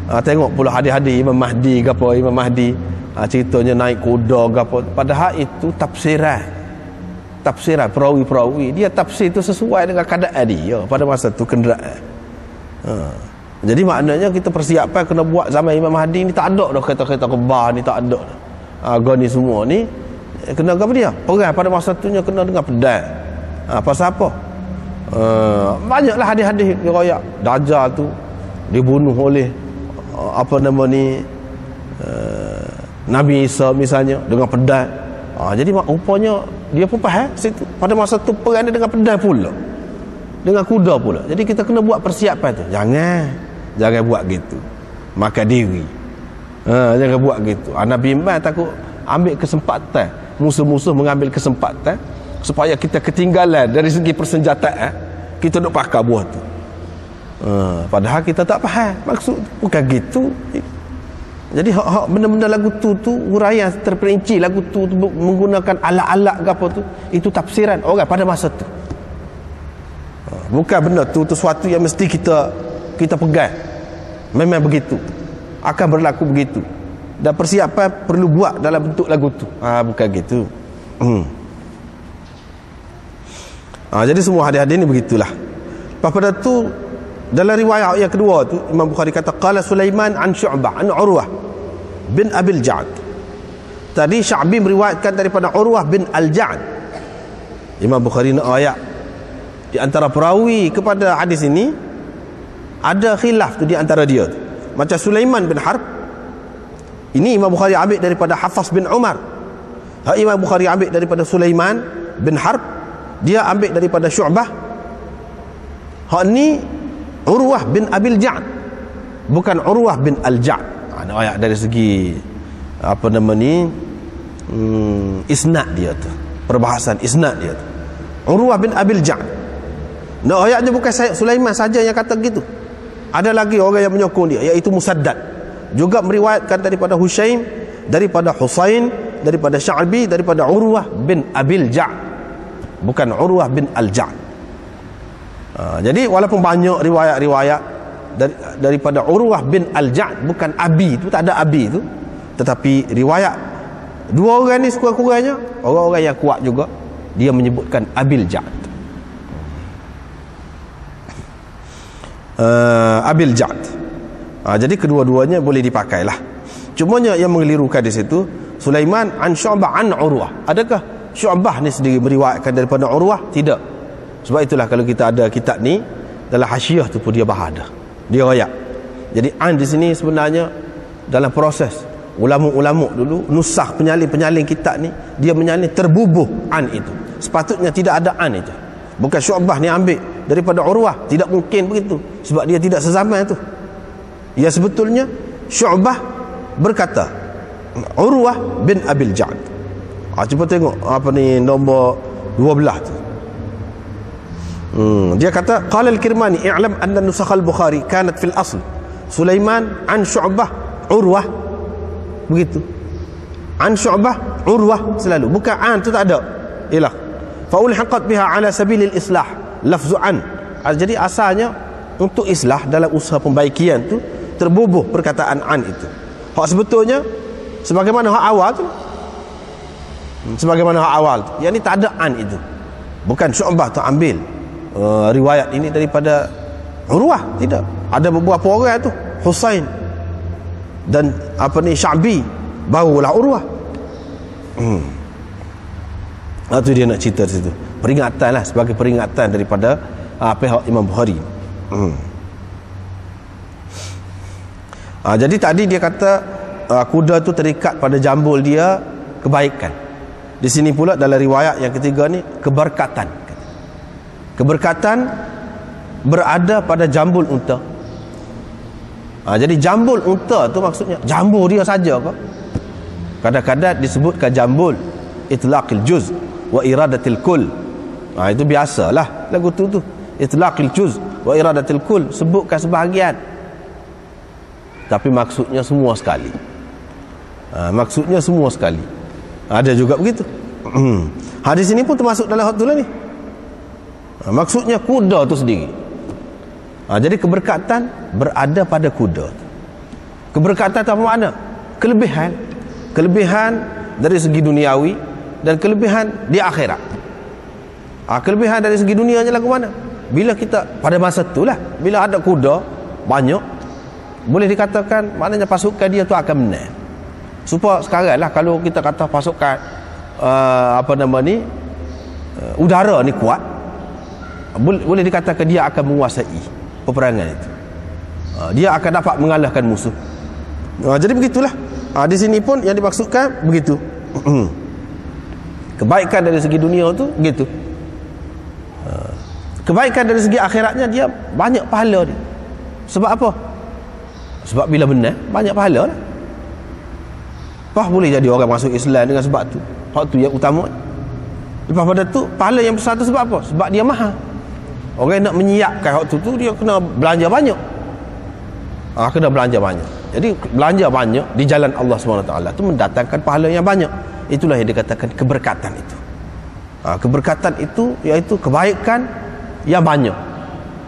tengok pula hadis-hadis Imam Mahdi ke apa, Imam Mahdi ceritanya naik kuda ke apa, padahal itu tafsiran perawi-perawi, dia tafsir itu sesuai dengan keadaan dia pada masa tu kenderaan. Jadi maknanya kita persiapan kena buat zaman Imam Mahdi ni. Tak ada dah kereta-kereta kebah ni, tak ada dah. Ni semua ni kena apa dia? Perang pada masa tunya kena dengan pedang. Pasal apa? Banyaklah hadis-hadis riwayat Dajjal tu dibunuh oleh Nabi Isa misalnya dengan pedang. Jadi rupanya dia pun faham situ. Pada masa tu perang dia dengan pedang pula, dengan kuda pula. Jadi kita kena buat persiapan tu. Jangan buat gitu. Makan diri. Jangan buat gitu. Nabi Imam takut ambil kesempatan, musuh-musuh mengambil kesempatan supaya kita ketinggalan dari segi persenjataan, kita nak pakai buah tu. Padahal kita tak faham maksud, bukan gitu. Jadi hak benda-benda lagu tu huraian terperinci lagu tu menggunakan alat-alat ke apa tu, itu tafsiran orang pada masa tu. Bukan benda tu sesuatu yang mesti kita pegang. Memang begitu, akan berlaku begitu, dan persiapan perlu buat dalam bentuk lagu tu. Bukan gitu. Jadi semua hadis-hadis ni begitulah. Pada tu dalam riwayat yang kedua tu Imam Bukhari kata qala Sulaiman an Syu'bah an Urwah bin Abil Ja'd. Tadi Sya'bi meriwayatkan daripada Urwah bin Al-Ja'd. Imam Bukhari nak ayat di antara perawi kepada hadis ini ada khilaf tu di antara dia tu. Macam Sulaiman bin Harb ini Imam Bukhari ambil daripada Hafs bin Umar. Imam Bukhari ambil daripada Sulaiman bin Harb, dia ambil daripada Syu'bah. Hak ni Urwah bin Abil Ja'd, bukan Urwah bin Al-Ja'd. Ayat dari segi isnad dia tu, perbahasan isnad dia tu. Urwah bin Abil Ja'd. Ayatnya bukan Sulaiman saja yang kata gitu. Ada lagi orang yang menyokong dia, iaitu Musaddad juga meriwayatkan daripada Hushaim, daripada Husain, daripada Sya'bi, daripada Urwah bin Abil Ja'd, bukan Urwah bin Al-Ja'd. Jadi walaupun banyak riwayat-riwayat daripada Urwah bin Al-Ja'd, bukan Abi tu, tak ada Abi tu, tetapi riwayat dua orang ni sekurang-kurangnya orang-orang yang kuat juga, dia menyebutkan Abil Ja'd. Abil Ja'd. Jadi kedua-duanya boleh dipakailah. Cumanya yang mengelirukan di situ Sulaiman an Syu'bah an Urwah. Adakah Syu'bah ni sendiri meriwayatkan daripada Urwah? Tidak. Sebab itulah kalau kita ada kitab ni dalam hasyiah tu pun dia bahada, dia royak. Jadi an di sini sebenarnya dalam proses ulama-ulama dulu nusakh penyalin kitab ni, dia menyalin terbubuh an itu. Sepatutnya tidak ada an itu. Bukan Syu'bah ni ambil daripada Urwah, tidak mungkin begitu, sebab dia tidak sezaman tu. Ya, sebetulnya Syu'bah berkata Urwah bin Abil Ja'd. Cuba tengok apa ni nombor 12 tu. Dia kata qala al-Kirmani i'lam anna nusakh al-Bukhari kanat fil asl Sulaiman an Syu'bah Urwah, begitu. An Syu'bah Urwah selalu, bukan an tu tak ada. Ialah fa ulhiqat biha ala sabilil islah lafzu an. Jadi asalnya untuk islah dalam usaha pembaikian tu terbubuh perkataan an itu. Hak sebetulnya sebagaimana hak awal tu, sebagaimana hak awal tu, yang ni tak ada an itu. Bukan Syu'bah tu ambil riwayat ini daripada Urwah, tidak. Ada beberapa orang tu, Husain dan apa ni Sya'bi, barulah Urwah. Itu dia nak cerita situ. Peringatan lah, sebagai peringatan daripada pihak Imam Bukhari. Jadi tadi dia kata kuda tu terikat pada jambul dia kebaikan. Di sini pula dalam riwayat yang ketiga ni keberkatan. Keberkatan berada pada jambul unta. Jadi jambul unta tu maksudnya jambul dia saja ke? Kadang-kadang disebutkan jambul itlaqil juz wa iradatil kull. Itu biasalah lagu tu itlaqil juz wa iradatil kull, sebutkan sebahagian, tapi maksudnya semua sekali. Maksudnya semua sekali. Ada juga begitu. Hadis ini pun termasuk dalam hak tu lah ni. Maksudnya kuda tu sendiri. Jadi keberkatan berada pada kuda. Keberkatan itu apa makna? Kelebihan. Kelebihan dari segi duniawi dan kelebihan di akhirat. Kelebihan dari segi dunianya lagu mana? Bila kita pada masa itulah, bila ada kuda banyak, boleh dikatakan maknanya pasukan dia tu akan menang. Supaya sekarang lah kalau kita kata pasukan udara ni kuat, boleh dikatakan dia akan menguasai peperangan itu. Dia akan dapat mengalahkan musuh. Jadi begitulah. Di sini pun yang dimaksudkan begitu. Kebaikan dari segi dunia tu begitu. Kebaikan dari segi akhiratnya dia banyak pahala dia. Sebab apa? Sebab bila benar banyak pahala lah. Boleh jadi orang masuk Islam dengan sebab tu. Hak tu yang utama. Lepas pada tu pahala yang besar tu sebab apa? Sebab dia mahal. Orang nak menyiapkan hak tu dia kena belanja banyak. Kena belanja banyak. Jadi belanja banyak di jalan Allah SWT tu mendatangkan pahala yang banyak. Itulah yang dikatakan keberkatan itu. Keberkatan itu iaitu kebaikan yang banyak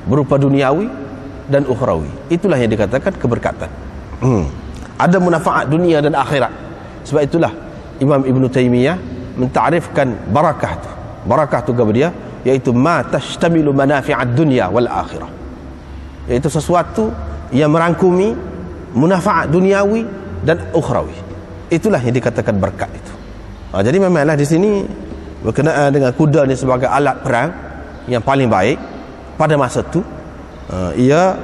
berupa duniawi dan ukhrawi. Itulah yang dikatakan keberkatan. Ada manfaat dunia dan akhirat. Sebab itulah Imam Ibn Taymiyah mentarifkan barakah tu. Barakah tu kepada dia iaitu ma tashtamilu manafi'ad dunya wal akhirah. Iaitu sesuatu yang merangkumi manfaat duniawi dan ukhrawi. Itulah yang dikatakan berkat itu. Jadi memanglah di sini berkenaan dengan kuda ni sebagai alat perang yang paling baik pada masa tu, ia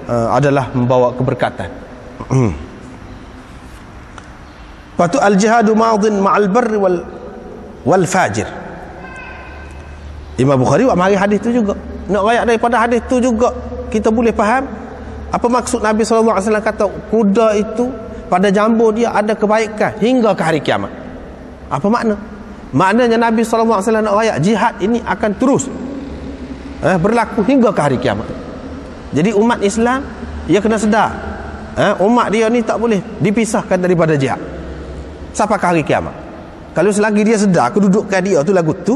adalah membawa keberkatan. Lepas tu al-jihadu ma'adhin ma'al barri wal fajir. Imam Bukhari buat mari hadis tu juga. Nak rakyat daripada hadis tu juga kita boleh faham apa maksud Nabi SAW kata kuda itu pada jambul dia ada kebaikan hingga ke hari kiamat. Apa makna? Maknanya Nabi SAW nak rakyat jihad ini akan terus berlaku hingga ke hari kiamat. Jadi umat Islam ia kena sedar umat dia ni tak boleh dipisahkan daripada jihad sampai ke hari kiamat. Kalau selagi dia sedar kedudukan dia tu lagu tu,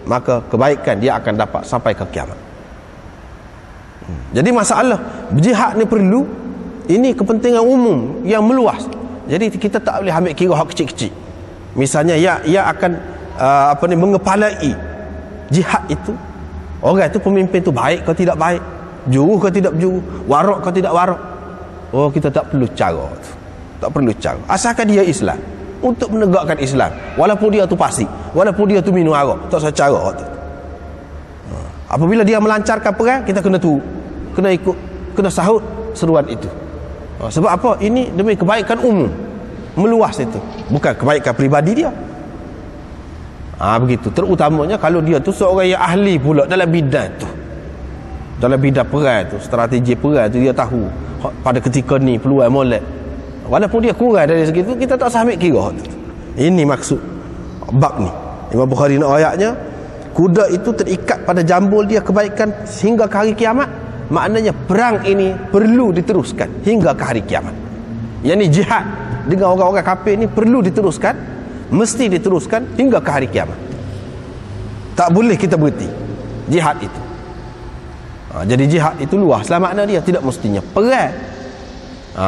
maka kebaikan dia akan dapat sampai ke kiamat. Jadi masalah jihad ni perlu, ini kepentingan umum yang meluas. Jadi kita tak boleh ambil kira hak kecil-kecil. Misalnya ia akan mengepalai jihad itu. Orang itu pemimpin tu baik ke tidak baik, juru ke tidak juru, warak ke tidak warak. Oh, kita tak perlu cara tu. Tak perlu cara. Asalkan dia Islam, untuk menegakkan Islam, walaupun dia tu fasik, walaupun dia tu minum arak, tak usah cara tu. Apabila dia melancarkan perang, kita kena kena ikut, kena sahut seruan itu. Sebab apa? Ini demi kebaikan umum, meluas itu, bukan kebaikan peribadi dia. Begitu. Terutamanya kalau dia tu seorang yang ahli pula dalam bidang tu, dalam bidang perang tu, strategi perang tu, dia tahu pada ketika ni peluang molek. Walaupun dia kurang dari segi tu, kita tak usah ambil kira tu. Ini maksud bab ni. Imam Bukhari nak ayatnya, kuda itu terikat pada jambul dia kebaikan hingga ke hari kiamat. Maknanya perang ini perlu diteruskan hingga ke hari kiamat. Yang ni jihad dengan orang-orang kafir ni perlu diteruskan, mesti diteruskan hingga ke hari kiamat. Tak boleh kita berhenti jihad itu. Jadi jihad itu luas lah makna dia. Tidak mestinya perang,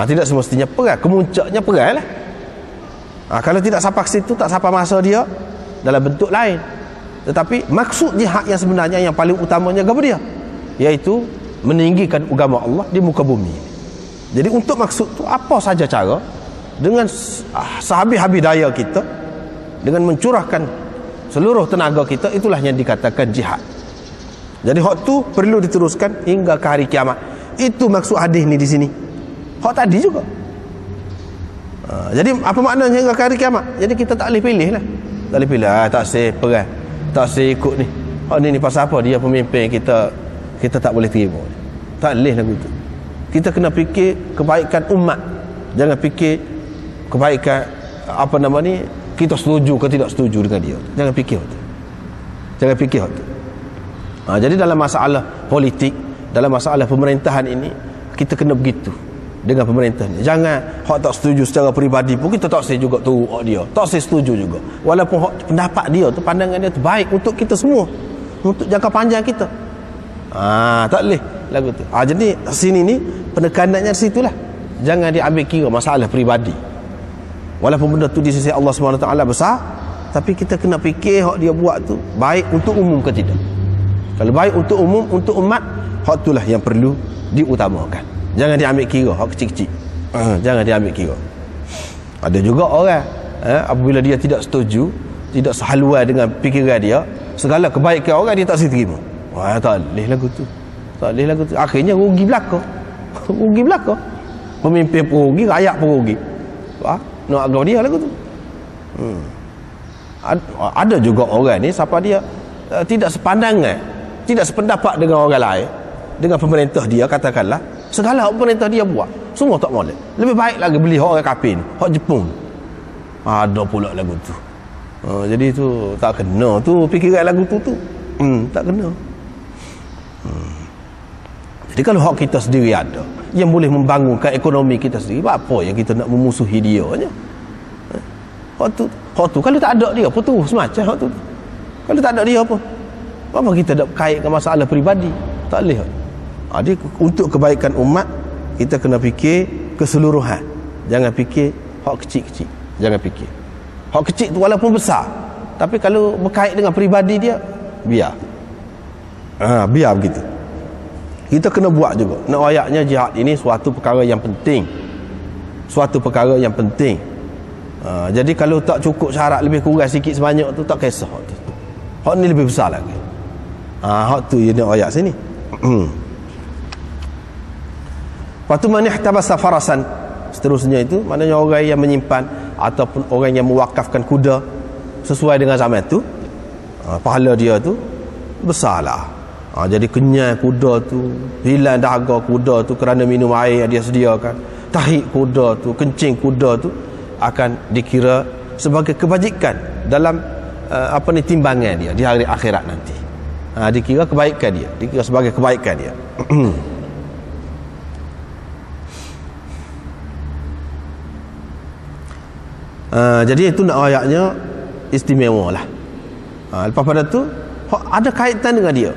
tidak semestinya perang, kemuncaknya perang lah. Kalau tidak sampai situ, tak sampai masa dia dalam bentuk lain. Tetapi maksud jihad yang sebenarnya, yang paling utamanya apa dia? Iaitu meninggikan agama Allah di muka bumi. Jadi untuk maksud tu, apa saja cara, dengan sehabis-habis daya kita, dengan mencurahkan seluruh tenaga kita, itulah yang dikatakan jihad. Jadi hak tu perlu diteruskan hingga ke hari kiamat. Itu maksud hadis ni di sini. Hak tadi juga. Jadi apa maknanya hingga ke hari kiamat? Jadi kita tak boleh pilih lah. Tak boleh pilih, tak say perang, tak say ikut ni. Hak ni pasal apa dia pemimpin kita, kita tak boleh terima. Tak boleh lagu tu. Kita kena fikir kebaikan umat. Jangan fikir kebaikan kita setuju ke tidak setuju dengan dia. Jangan fikir tu. Jangan fikir tu. Jadi dalam masalah politik, dalam masalah pemerintahan ini, kita kena begitu dengan pemerintah ni. Jangan hak tak setuju secara peribadi pun kita tak juga tu dia. Tak setuju juga. Walaupun hak pendapat dia tu, pandangan dia tu baik untuk kita semua, untuk jangka panjang kita. Tak boleh lagu tu. Jadi sini ni penekanannya di situlah. Jangan diambil kira masalah peribadi. Walaupun benda tu di sisi Allah SWT besar, tapi kita kena fikir hak dia buat tu baik untuk umum ke tidak. Kalau baik untuk umum, untuk umat, hak itulah yang perlu diutamakan. Jangan diambil kira hak kecil-kecil. Jangan diambil kira. Ada juga orang apabila dia tidak setuju, tidak sehaluan dengan fikiran dia, segala kebaikan orang dia tak terima. Tak boleh lagu tu. Tak boleh lagu tu. Akhirnya rugi belaka. Rugi belaka. Pemimpin pun rugi, rakyat pun rugi. Nak agak dia lagu tu. Ada juga orang ni siapa dia tidak sepandangan, tidak sependapat dengan orang lain, dengan pemerintah dia, katakanlah segala pemerintah dia buat semua tak molek. Lebih baik lagi beli hak orang kafir ni, hak Jepun. Ada pula lagu tu. Jadi tu tak kena tu fikiran lagu tu tak kena. Jadi kalau hak kita sendiri ada yang boleh membangunkan ekonomi kita sendiri, apa yang kita nak memusuhi dia nya? Hak tu kalau tak ada dia apa tu semacam hak tu. Kalau tak ada dia apa kita nak kaitkan masalah peribadi? Tak boleh. Jadi untuk kebaikan umat, kita kena fikir keseluruhan. Jangan fikir hak kecil-kecil. Jangan fikir hak kecil tu walaupun besar, tapi kalau berkait dengan peribadi dia, biar. Biar begitu. Kita kena buat juga. Nak ayatnya jihad ini suatu perkara yang penting. Suatu perkara yang penting. Jadi kalau tak cukup syarat, lebih kurang sikit sebanyak tu, tak kisah hak tu. Hak ni lebih besar lagi. Hak tu yang ayat sini. Lepas tu man ihtabasa farasan, seterusnya itu maknanya orang yang menyimpan ataupun orang yang mewakafkan kuda sesuai dengan zaman tu, pahala dia tu besarlah. Jadi kenyang kuda tu, hilang dahaga kuda tu kerana minum air yang dia sediakan, tahik kuda tu, kencing kuda tu akan dikira sebagai kebajikan dalam timbangan dia di hari akhirat nanti. Dikira kebaikan dia, dikira sebagai kebaikan dia. Jadi itu nak ayatnya istimewa lah. Lepas pada tu ada kaitan dengan dia.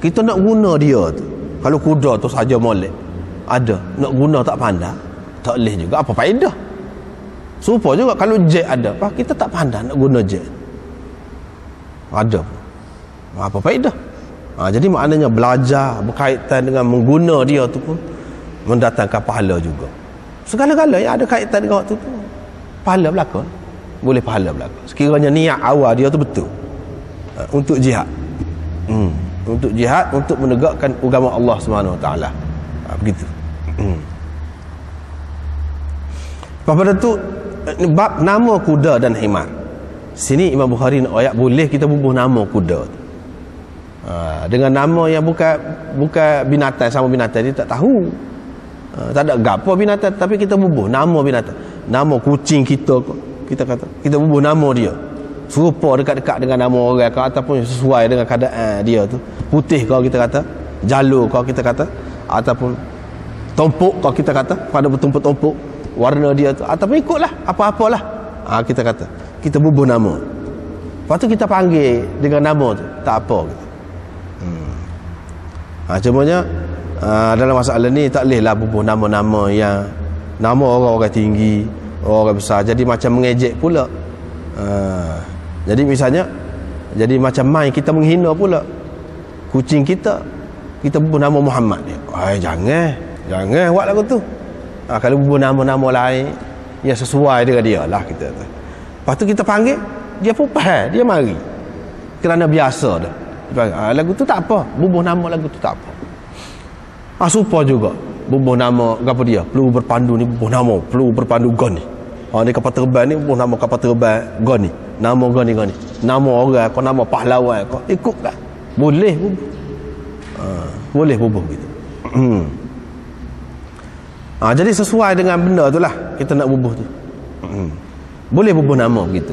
Kita nak guna dia tu. Kalau kuda tu saja molek, ada. Nak guna tak pandai, tak boleh juga. Apa faedah? Serupa juga kalau jet ada, kita tak pandai nak guna jet, ada. Apa faedah? Jadi maknanya belajar berkaitan dengan mengguna dia tu pun mendatangkan pahala juga. Segala-gala yang ada kaitan dengan waktu tu, pahala belakang. Boleh pahala belakang. Sekiranya niat awal dia tu betul. Untuk jihad. Untuk jihad, untuk menegakkan agama Allah Subhanahu Wa Taala. Begitu. Pada tu bab nama kuda dan himar. Sini Imam Bukhari nak ayat boleh kita bubuh nama kuda tu. Dengan nama yang bukan binatang sama binatang, dia tak tahu. Tak ada gapo binatang, tapi kita bubuh nama binatang. Nama kucing kita kata kita bubuh nama dia. Serupa dekat-dekat dengan nama orang ke, ataupun sesuai dengan keadaan dia tu. Putih kau kita kata, jalur kau kita kata, ataupun tompok kau kita kata, pada bertumpuk-tumpuk warna dia tu, ataupun ikutlah apa-apalah. Kita kata kita bubuh nama. Lepas tu kita panggil dengan nama tu, tak apa gitu. Cumanya dalam masalah ni tak bolehlah bubuh nama-nama yang nama orang-orang tinggi, orang besar, jadi macam mengejek pula. Jadi misalnya, jadi macam mai kita menghina pula kucing kita bubuh nama Muhammad dia. Jangan buat lagu tu. Kalau bubuh nama-nama lain yang sesuai dengan dia lah kita. Lepas tu kita panggil, dia pun faham, dia mari kerana biasa dah. Lagu tu tak apa, bubuh nama lagu tu tak apa. Serupa juga bubuh nama apa dia, perlu berpandu ni bubuh nama, perlu berpandu gon ni. Ni kapal terbang ni bubuh nama kapal terbang gon ni. Nama gon ni. Nama orang kau, nama pahlawan kau, ikutlah. Boleh bubuh. Boleh bubuh gitu. Jadi sesuai dengan benda tu lah kita nak bubuh tu. Boleh bubuh nama begitu.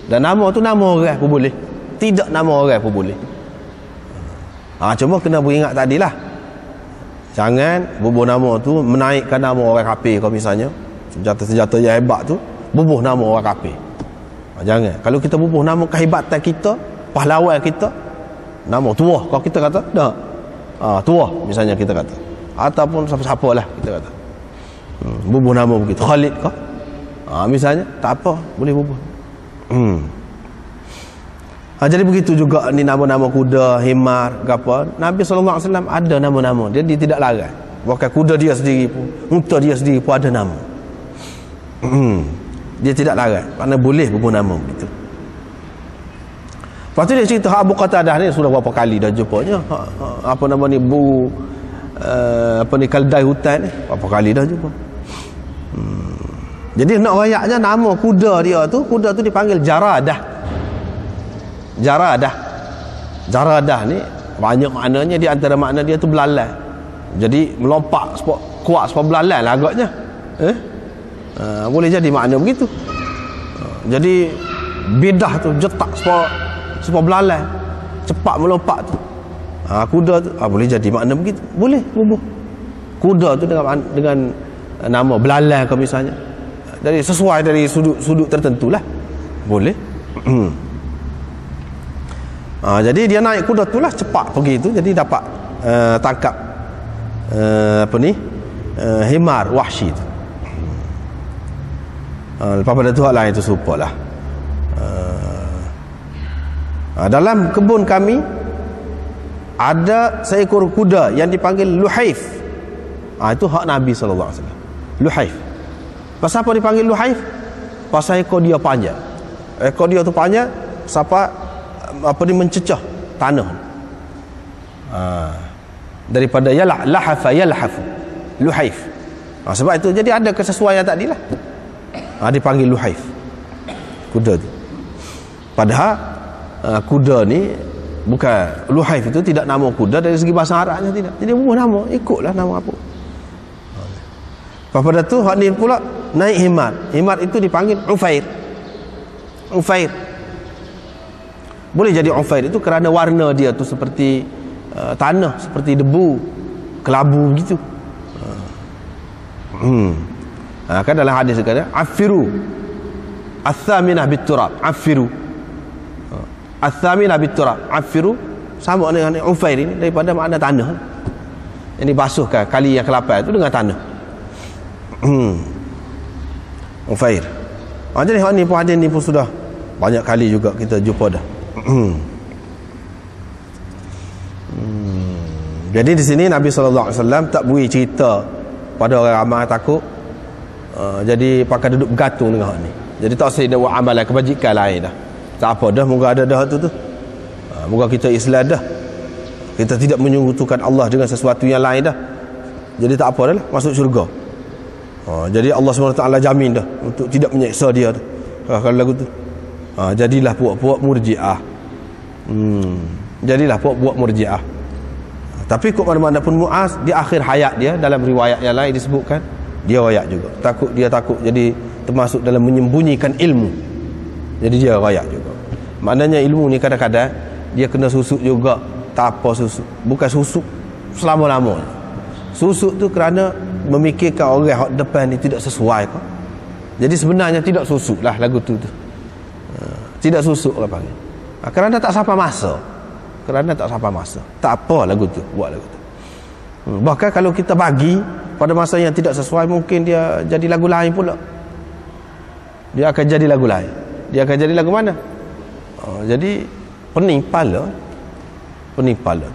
Dan nama tu nama orang pun boleh, tidak nama orang pun boleh. Cuma kena beringat tadilah, jangan bubuh nama tu menaikkan nama orang kafir kau, misalnya senjata-senjata yang hebat tu bubuh nama orang kafir. Jangan. Kalau kita bubuh nama kehebatan kita, pahlawan kita, nama tua kau kita kata dah, tua misalnya kita kata, ataupun siapa-siapa lah kita kata, bubuh nama begitu, Khalid kau misalnya, tak apa, boleh bubuh. Jadi begitu juga ni nama-nama kuda, himar, apa. Nabi SAW ada nama-nama dia tidak larang. Bahkan kuda dia sendiri pun, unta dia sendiri pun ada nama. Dia tidak larang, kerana boleh bubuh nama begitu. Lepas tu dia cerita Abu Qatadah ni sudah berapa kali dah jumpanya. Apa nama ni, kaldai hutan ni, berapa kali dah jumpa. Jadi nak rayaknya nama kuda dia tu, kuda tu dipanggil Jaradah. Jaradah ni banyak maknanya, di antara makna dia tu belalang. Jadi melompat kuat sebab belalang lah agaknya. Boleh jadi makna begitu. Jadi bidah tu jetak sebab belalang, cepat melompat tu. Kuda tu boleh jadi makna begitu. Boleh bubuh kuda tu dengan nama belalang ke misalnya. Dari sesuai dari sudut tertentu lah, boleh. Jadi dia naik kuda tu lah, cepat pergi tu, jadi dapat tangkap himar wahsy tu. Lepas pada tu hal lain tu serupa lah. Dalam kebun kami ada seekor kuda yang dipanggil Luhaif. Itu hak Nabi SAW. Luhaif. Pasal apa dipanggil Luhaif? Pasal ekor dia panjang. Ekor dia tu panjang sampai mencecah tanah. Daripada lahafa yalhafu, Luhaif. Sebab itu jadi ada kesesuaian tadilah. Dipanggil Luhaif kuda tu. Padahal kuda ni bukan, Luhaif itu tidak nama kuda dari segi bahasa Arabnya, tidak. Jadi bubuh nama, ikutlah nama apa. Pada tu hak ni pula naik himar. Himar itu dipanggil Ufair. Boleh jadi Ufair itu kerana warna dia tu seperti tanah, seperti debu, kelabu begitu. Kan dalam hadis kata afiru Ats-tsaminah bit-turab afiru. Ats-tsaminah bit-turab afiru sama dengan ufair ini daripada makna tanah. Ini basuhkan kali yang ke-8 itu dengan tanah. Ufair. Jadi hak ni pun hadis ni pun sudah banyak kali juga kita jumpa dah. Jadi di sini Nabi SAW tak beri cerita pada orang ramai takut. Jadi pakai duduk bergantung dengan hak ni. Jadi tak saya buat amalan kebajikan lain dah. Tak apa dah, moga ada dah tu. Moga kita Islam dah. Kita tidak menyekutukan Allah dengan sesuatu yang lain dah. Jadi tak apa dah lah, masuk syurga. Jadi Allah SWT jamin dah untuk tidak menyeksa dia dah. Kalau lagu tu. Jadilah puak-puak murji'ah. Jadilah puak-puak murji'ah. Tapi kok mana-mana pun Muaz di akhir hayat dia, dalam riwayat yang lain disebutkan dia royak juga. Dia takut jadi termasuk dalam menyembunyikan ilmu. Jadi dia royak juga. Maknanya ilmu ni kadang-kadang dia kena susuk juga. Tak apa susuk. Bukan susuk selama-lamanya. Susuk tu kerana memikirkan orang hak depan ni tidak sesuai kau. Jadi sebenarnya tidak susuk lah lagu tu. Tidak susuk orang panggil. Kerana tak sampai masa. Tak apa lagu tu, buat lagu tu. Bahkan kalau kita bagi pada masa yang tidak sesuai, mungkin dia jadi lagu lain pula. Dia akan jadi lagu lain. Dia akan jadi lagu mana? Jadi pening kepala.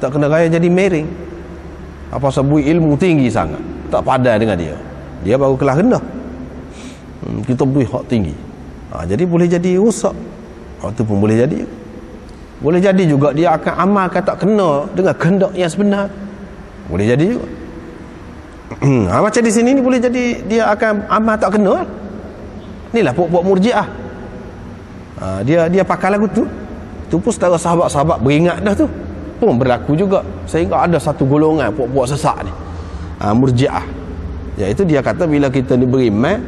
Tak kena gaya jadi miring. Apa sebut ilmu tinggi sangat, tak padan dengan dia. Dia baru kelas rendah. Kita beri hak tinggi. Jadi boleh jadi rosak. Itu pun boleh jadi. Boleh jadi juga dia akan amalkan tak kena dengan kehendak yang sebenar. Boleh jadi juga. Macam di sini ni boleh jadi dia akan amal tak kena. Inilah puak-puak murji'ah. Dia pakai lagu tu. Tu pun setara sahabat-sahabat beringat dah tu. Pun berlaku juga. Sehingga ada satu golongan puak-puak sesak ni. Murji'ah. Iaitu dia kata bila kita diberi iman,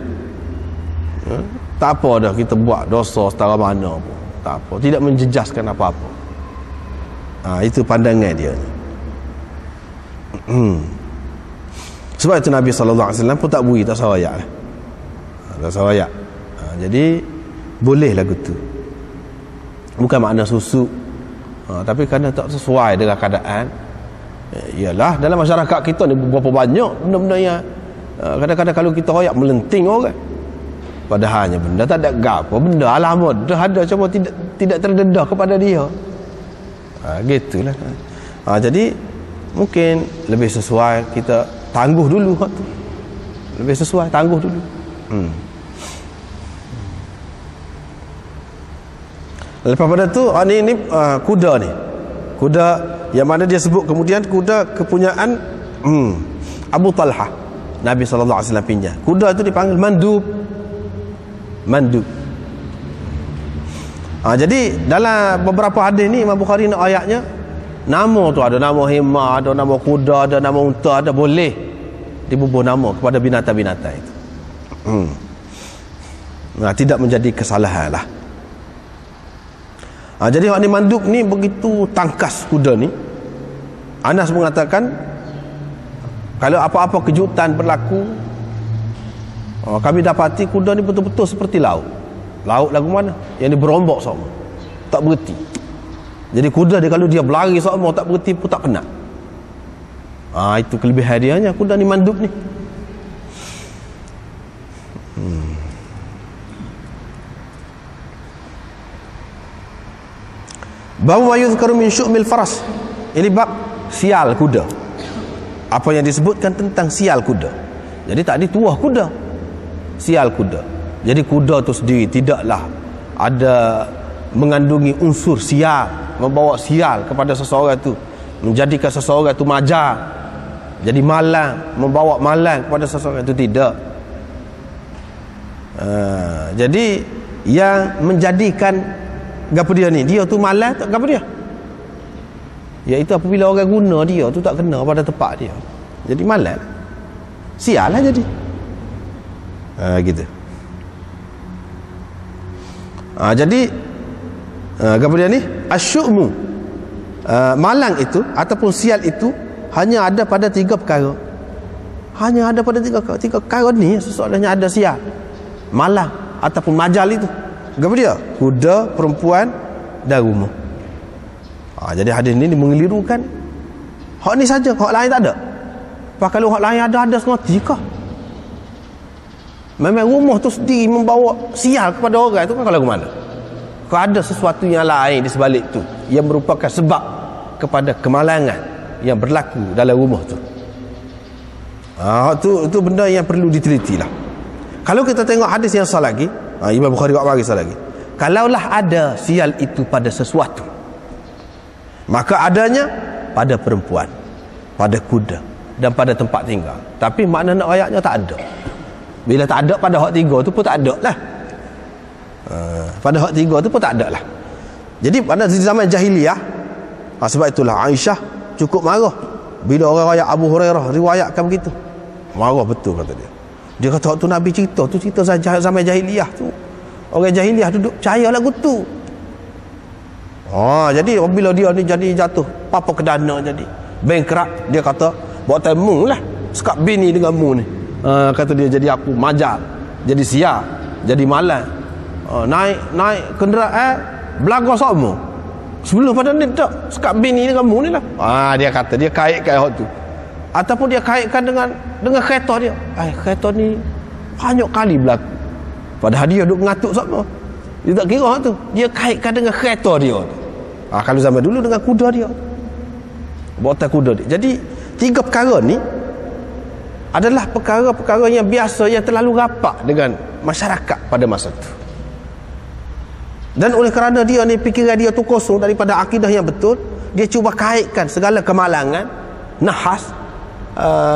tak apa dah kita buat dosa setara mana pun. Tak apa, tidak menjejaskan apa-apa. Itu pandangan dia. Sebab itu Nabi SAW pun tak beri, tak sawayak lah. Tak sawayak. Jadi boleh lagu tu. Bukan makna susuk. Tapi kerana tak sesuai dengan keadaan. Ialah dalam masyarakat kita ni berapa banyak benda-benda yang kadang-kadang kalau kita royak melenting orang. Padahalnya benda tak ada gapo, benda alamat dah ada, cuma tidak terdedah kepada dia. Gitulah. Jadi mungkin lebih sesuai kita tangguh dulu hak tu. Lebih sesuai tangguh dulu. Lepas pada tu ini kuda ni. Kuda yang mana dia sebut kemudian kuda kepunyaan Abu Talha. Nabi SAW pinjam. Kuda itu dipanggil mandub. Jadi dalam beberapa hadis ni Imam Bukhari nak ayatnya nama tu ada nama himar, ada nama kuda, ada nama unta, ada boleh dibubuh nama kepada binatang-binatang itu. Tidak menjadi kesalahan lah. Jadi hak ni mandub ni begitu tangkas kuda ni. Anas mengatakan kalau apa-apa kejutan berlaku, kami dapati kuda ni betul-betul seperti laut. Laut lagu mana? Yang dia berombak sama, tak berhenti. Jadi kuda dia kalau dia berlari sama tak berhenti pun tak penat. Itu kelebihan dia kuda ni mandub ni. Babu yuzkaru min syu'mil faras. Ini bab sial kuda. Apa yang disebutkan tentang sial kuda. Jadi tadi tuah kuda, sial kuda. Jadi kuda tu sendiri tidaklah ada mengandungi unsur sial, membawa sial kepada seseorang tu, menjadikan seseorang tu majar, jadi malang, membawa malang kepada seseorang itu, tidak. Jadi yang menjadikan gapo dia ni, dia tu malang tak gapo dia, iaitu apabila orang guna dia tu tak kena pada tempat dia, jadi malang, sial lah jadi. Gitu. Jadi apa dia ni? Asyu'mu, malang itu ataupun sial itu hanya ada pada 3 perkara. Hanya ada pada 3 perkara. 3 perkara ni sesoalnya ada sial, malang ataupun majal itu. Apa dia? Kuda, perempuan dan rumah. Jadi hadis ni mengelirukan. Hak ni saja, hak lain tak ada. Apa kalau hak lain ada sengaja kah? Memang rumah tu sendiri membawa sial kepada orang tu kan, kalau ke mana? Kalau ada sesuatu yang lain di sebalik tu yang merupakan sebab kepada kemalangan yang berlaku dalam rumah tu. Itu benda yang perlu diteliti lah. Kalau kita tengok hadis yang sah lagi, Imam Bukhari buat bagi sah lagi. Kalaulah ada sial itu pada sesuatu, maka adanya pada perempuan, pada kuda dan pada tempat tinggal. Tapi makna nak ayatnya tak ada. Bila tak ada pada hak tiga tu pun tak ada lah. Pada hak tiga tu pun tak ada lah. Jadi pada zaman jahiliyah, sebab itulah Aisyah cukup marah bila orang riwayat Abu Hurairah riwayatkan begitu. Marah betul kata dia. Dia kata waktu Nabi cerita tu cerita zaman jahiliyah tu. Orang jahiliyah duduk percaya lagu tu. Jadi bila dia ni jadi jatuh papa kedana, jadi bankrupt, dia kata buat temu lah sekat bini dengan mu ni. Kata dia, jadi aku majal, jadi sial, jadi malas. Naik kenderaan belaga sama. Sebelum pada ni tak sekat bini dengan mu ni lah. Dia kata dia kaitkan hak tu. Ataupun dia kaitkan dengan kereta dia. Kereta ni banyak kali berlaku. Padahal dia duduk mengatuk sama. Dia tak kira hak tu. Dia kaitkan dengan kereta dia. Kalau zaman dulu dengan kuda dia. Buatan kuda dia. Jadi tiga perkara ni adalah perkara-perkara yang biasa, yang terlalu rapat dengan masyarakat pada masa itu. Dan oleh kerana dia ni fikiran dia tu kosong daripada akidah yang betul, dia cuba kaitkan segala kemalangan, nahas,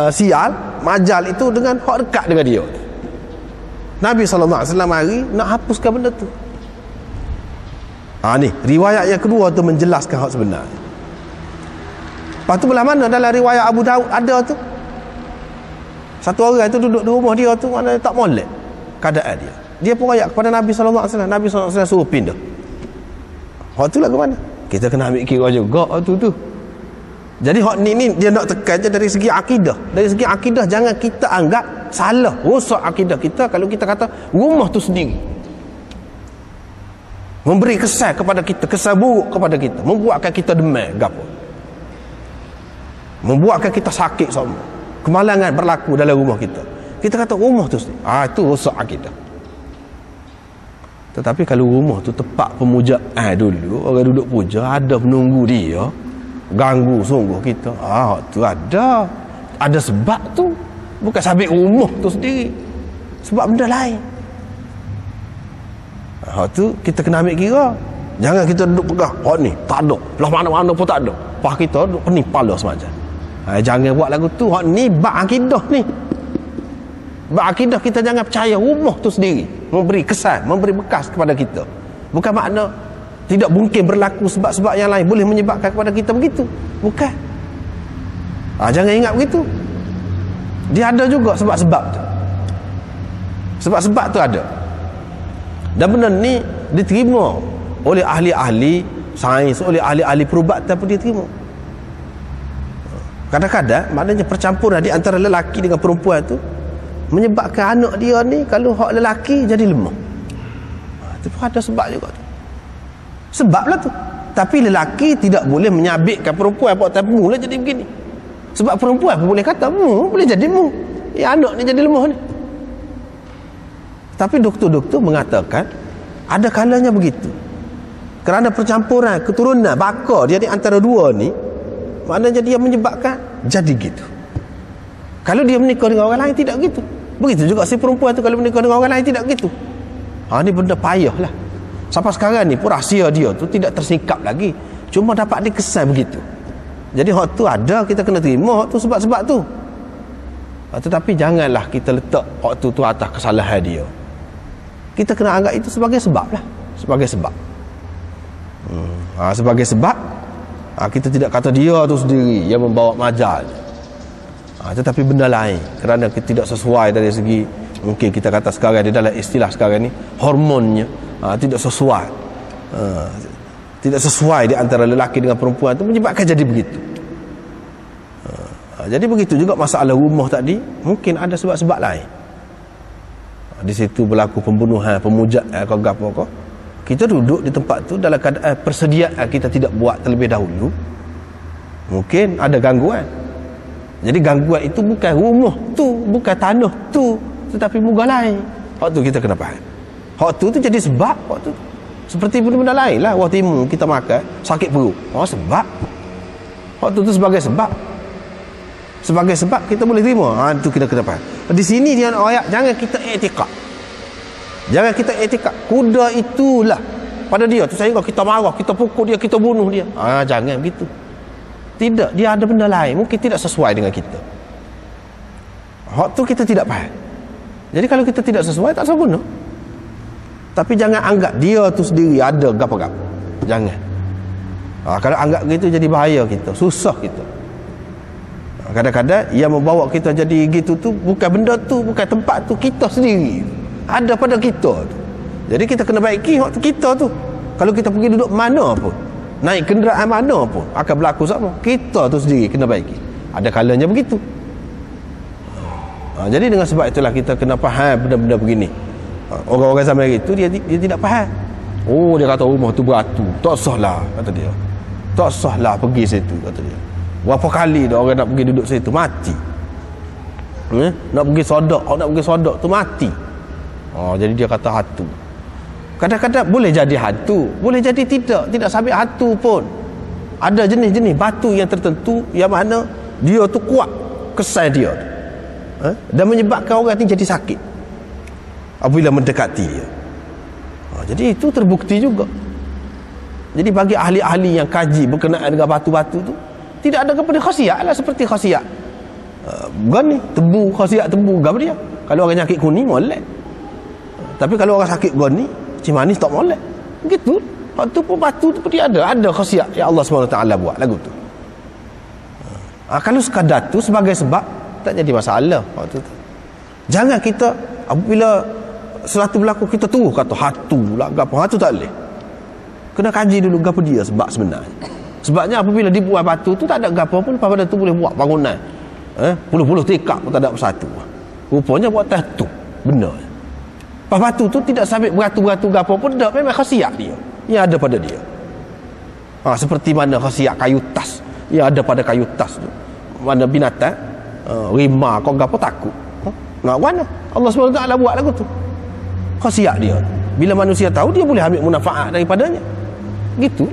sial, majal itu dengan hak dekat dengan dia. Nabi SAW mari nak hapuskan benda tu. Ni riwayat yang kedua tu menjelaskan hak sebenar. Lepas tu belah mana dalam riwayat Abu Daud ada tu, satu orang itu duduk di rumah dia tu, mana tak molek keadaan dia. Dia pun rayak kepada Nabi SAW. Nabi SAW suruh pindah. Hak tu lah ke mana? Kita kena ambil kira juga hak tu. Jadi hak ni dia nak tekan je dari segi akidah. Dari segi akidah jangan kita anggap salah, rosak akidah kita kalau kita kata rumah tu sendiri memberi kesan kepada kita, kesan buruk kepada kita, membuatkan kita demam gapo, membuatkan kita sakit sama, kemalangan berlaku dalam rumah kita. Kita kata rumah tu sendiri, itu rosak akidah. Tetapi kalau rumah tu tempat pemujaan dulu, orang duduk puja, ada penunggu dia, ganggu sungguh kita, tu ada sebab tu, bukan sabit rumah tu sendiri, sebab benda lain. Tu kita kena ambil kira. Jangan kita duduk pegang ni tak ada, belah mana-mana pun tak ada, pas kita duduk pening kepala semacam. Jangan buat lagu tu. Hak ni bab akidah ni. Bab akidah kita jangan percaya rumah tu sendiri memberi kesan, memberi bekas kepada kita. Bukan makna tidak mungkin berlaku sebab-sebab yang lain boleh menyebabkan kepada kita begitu. Bukan. Jangan ingat begitu. Dia ada juga sebab-sebab tu. Sebab-sebab tu ada. Dan benda ni diterima oleh ahli-ahli sains, oleh ahli-ahli perubatan pun diterima. Kadang-kadang maknanya percampuran di antara lelaki dengan perempuan tu menyebabkan anak dia ni kalau hak lelaki jadi lemah. Itu pun ada sebab juga tu. Sebablah tu. Tapi lelaki tidak boleh menyabitkan perempuan buat tamu lah jadi begini. Sebab perempuan pun boleh kata mu boleh jadi mu. Anak ni jadi lemah ni. Tapi doktor-doktor mengatakan ada kalanya begitu. Kerana percampuran keturunan baka dia di antara dua ni, maknanya dia menyebabkan jadi gitu. Kalau dia menikah dengan orang lain tidak gitu. Begitu juga si perempuan tu kalau menikah dengan orang lain tidak gitu. Ni benda payah lah. Sampai sekarang ni pun rahsia dia tu tidak tersingkap lagi. Cuma dapat dikesan begitu. Jadi hak tu ada, kita kena terima hak tu sebab-sebab tu. Tetapi janganlah kita letak hak tu atas kesalahan dia. Kita kena anggap itu sebagai sebab lah. Sebagai sebab. Sebagai sebab, kita tidak kata dia tu sendiri yang membawa majal. Tetapi benda lain, kerana tidak sesuai dari segi, mungkin kita kata sekarang di dalam istilah sekarang ni, hormonnya tidak sesuai. Tidak sesuai di antara lelaki dengan perempuan tu menyebabkan jadi begitu. Jadi begitu juga masalah rumah tadi, mungkin ada sebab-sebab lain. Di situ berlaku pembunuhan, pemujaan, apa kita duduk di tempat tu dalam keadaan persediaan kita tidak buat terlebih dahulu, mungkin ada gangguan. Jadi gangguan itu bukan rumah tu, bukan tanah tu, tetapi muka lain. Hak tu kita kena faham. Hak tu jadi sebab hak tu. Seperti benda-benda lain lah. Waktu timun kita makan sakit perut. Sebab. Hak tu sebagai sebab. Sebagai sebab kita boleh terima. Itu kita kena faham. Di sini dia ayat jangan kita i'tiqad. Jangan kita i'tiqad. Kuda itulah pada dia tu sehingga kita marah, kita pukul dia, kita bunuh dia. Jangan begitu. Tidak, dia ada benda lain mungkin tidak sesuai dengan kita. Hak tu kita tidak faham. Jadi kalau kita tidak sesuai tak usah guna. Tapi jangan anggap dia tu sendiri ada gapo-gapo. Jangan. Kalau anggap gitu jadi bahaya kita, susah kita. Kadang-kadang yang membawa kita jadi gitu tu bukan benda tu, bukan tempat tu, kita sendiri. Ada pada kita tu. Jadi kita kena baiki hak tu kita tu. Kalau kita pergi duduk mana pun, naik kenderaan mana pun akan berlaku sama. Kita tu sendiri kena baiki. Ada kalanya begitu. Jadi dengan sebab itulah kita kena faham benda-benda begini. Orang-orang zaman itu dia tidak faham. Dia kata rumah tu beratu, tak sahlah kata dia. Tak sahlah pergi situ kata dia. Berapa kali dah orang nak pergi duduk situ mati. Nak pergi sodok tu mati. Jadi dia kata hantu. Kadang-kadang boleh jadi hantu, boleh jadi tidak sampai hantu pun. Ada jenis-jenis batu yang tertentu yang mana dia tu kuat kesan dia tu. Dan menyebabkan orang ni jadi sakit apabila mendekati dia. Jadi itu terbukti juga. Jadi bagi ahli-ahli yang kaji berkenaan dengan batu-batu tu, tidak ada kepada khasiat lah seperti khasiat ni tebu, khasiat tebu apa dia. Kalau orang sakit kuning molek. Tapi kalau orang sakit ni cimanis tak molek. Begitu. Waktu pun batu tu pun dia ada khasiat yang Allah SWT buat lagu tu. Kalau sekadar tu sebagai sebab tak jadi masalah waktu tu. Jangan kita apabila sesuatu berlaku kita terus kata hatu lah gapo. Hatu tak boleh. Kena kaji dulu gapo dia sebab sebenarnya. Sebabnya apabila dibuat batu tu tak ada gapo pun, lepas pada tu boleh buat bangunan. Puluh-puluh tikar pun tak ada satu. Rupanya buat atas tu benda. Lepas batu tu tidak sampai beratu-beratu gapo pun tak, memang khasiat dia yang ada pada dia. Seperti mana khasiat kayu tas yang ada pada kayu tas tu. Mana binatang rimau kau gapo takut. Nak mana? Allah SWT buat lagu tu. Khasiat dia. Bila manusia tahu dia boleh ambil manfaat daripadanya. Gitu.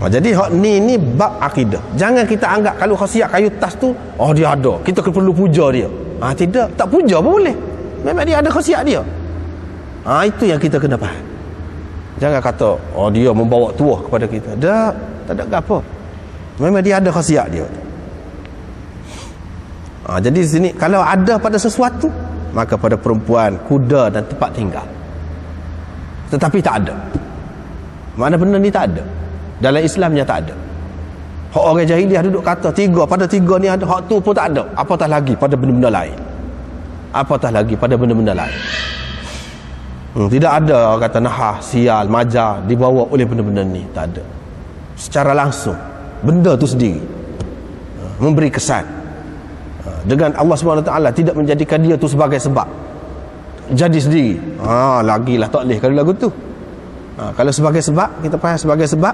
Jadi hak ni bab akidah. Jangan kita anggap kalau khasiat kayu tas tu dia ada, kita perlu puja dia. Tidak, tak puja pun boleh. Memang dia ada khasiat dia. Itu yang kita kena faham. Jangan kata dia membawa tuah kepada kita. Tak ada apa. Memang dia ada khasiat dia. Jadi di sini kalau ada pada sesuatu, maka pada perempuan, kuda dan tempat tinggal. Tetapi tak ada. Mana benda ni tak ada. Dalam Islamnya tak ada. Hak orang jahiliah duduk kata pada tiga ni ada, hak tu pun tak ada. Apatah lagi pada benda-benda lain. Tidak ada orang kata nahah, sial, majar dibawa oleh benda-benda ni. Tak ada. Secara langsung benda tu sendiri memberi kesan. Dengan Allah SWT tidak menjadikan dia tu sebagai sebab, jadi sendiri. Lagilah tak boleh kalau lagu tu. Kalau sebagai sebab, kita faham sebagai sebab,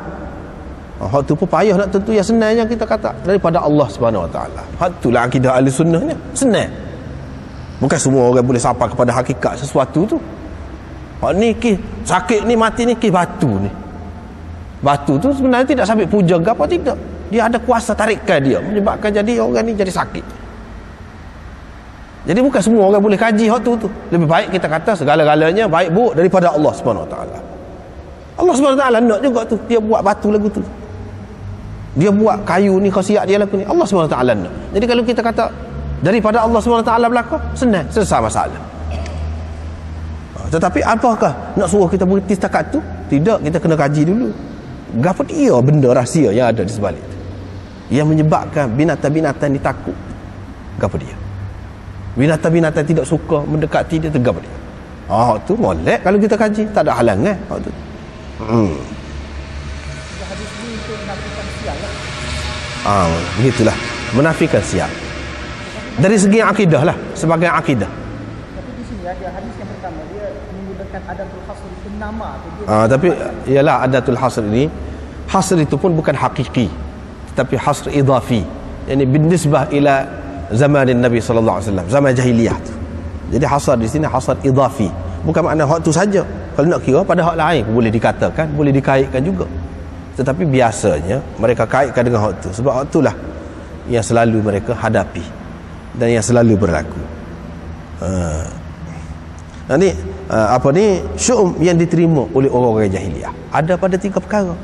hak tu pun payah nak tentu. Yang senangnya kita kata daripada Allah SWT. Hak itulah akidah ahli sunnahnya. Senang. Bukan semua orang boleh sampai kepada hakikat sesuatu tu. Hak ni sakit ni, mati ni batu ni. Batu tu sebenarnya tidak sampai puja ke apa, tidak. Dia ada kuasa tarikan dia, menyebabkan jadi orang ni jadi sakit. Jadi bukan semua orang boleh kaji hak tu. Lebih baik kita kata segala-galanya baik buruk daripada Allah SWT. Allah SWT nak juga tu. Dia buat batu lagu tu. Dia buat kayu ni khasiat dia lagu ni. Allah SWT nak. Jadi kalau kita kata daripada Allah SWT belaka, senang, selesai masalah. Tetapi apakah nak suruh kita berhenti setakat tu? Tidak, kita kena kaji dulu. Apa dia benda rahsia yang ada di sebalik tu, yang menyebabkan binatang-binatang ni takut? Apa dia? Binatang-binatang tidak suka mendekati dia, tegap dia. Tu molek kalau kita kaji, tak ada halangan. Tu. Hadis ini untuk menafikan sial lah. Begitulah, menafikan sial. Dari segi akidah lah, sebagai akidah. Tapi di sini ada hadis yang pertama, dia menggunakan adatul hasr nama tu dia. Tapi ialah adatul hasr ini, hasr itu pun bukan hakiki, tetapi hasr idafi, yani binisbah ila zamanin Nabi sallallahu alaihi wasallam, zaman jahiliyah tu. Jadi hasar di sini hasar idafi, bukan makna hak tu saja. Kalau nak kira pada hak lain boleh dikatakan, boleh dikaitkan juga, tetapi biasanya mereka kaitkan dengan hak tu sebab hak itulah yang selalu mereka hadapi dan yang selalu berlaku. Nanti apa ni, syu'um yang diterima oleh orang-orang jahiliyah ada pada 3 perkara.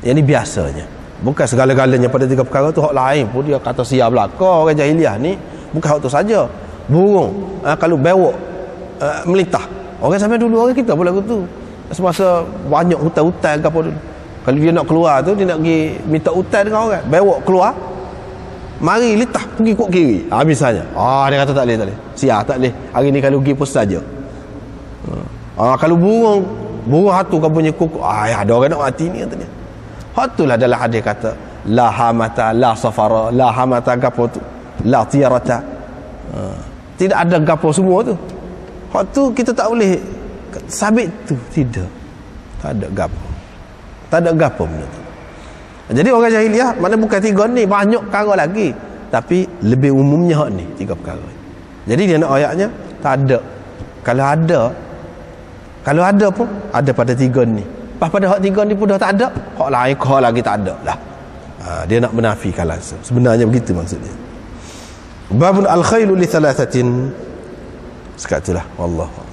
Yang ni biasanya, bukan segala-galanya pada 3 perkara tu. Hak lain pun dia kata siap belaka orang jahiliyah ni, bukan hak tu saja. Burung kalau bewok melintah, orang sampai dulu orang kita pun lagu tu. Semasa banyak hutan-hutan ke apa dulu, kalau dia nak keluar tu, dia nak pergi minta hutan dengan orang, bewok keluar, mari litah pergi kok kiri, misalnya dia kata tak boleh, siap tak boleh hari ni, kalau pergi pun saja. Kalau burung hatu kau punya kuku, ada orang nak mati ni katanya. Hatulah dalam hadis kata la hamata la safara, la hamata gapo tu, la tiyarata, tidak ada gapo semua tu. Hak tu kita tak boleh sabit tu, tidak, tak ada gapo, tak ada gapo benda tu. Jadi orang jahiliyah mana bukan 3 ni, banyak perkara lagi, tapi lebih umumnya hak ni 3 perkara. Jadi dia nak ayatnya tak ada. Kalau ada pun ada pada 3 ni. Pas pada hak 3 ni pun dah tak ada, hak lain hak lagi tak ada lah. Dia nak menafikan langsung. Sebenarnya begitu maksudnya. Babun al-khailu li thalathatin. Sekatulah wallahu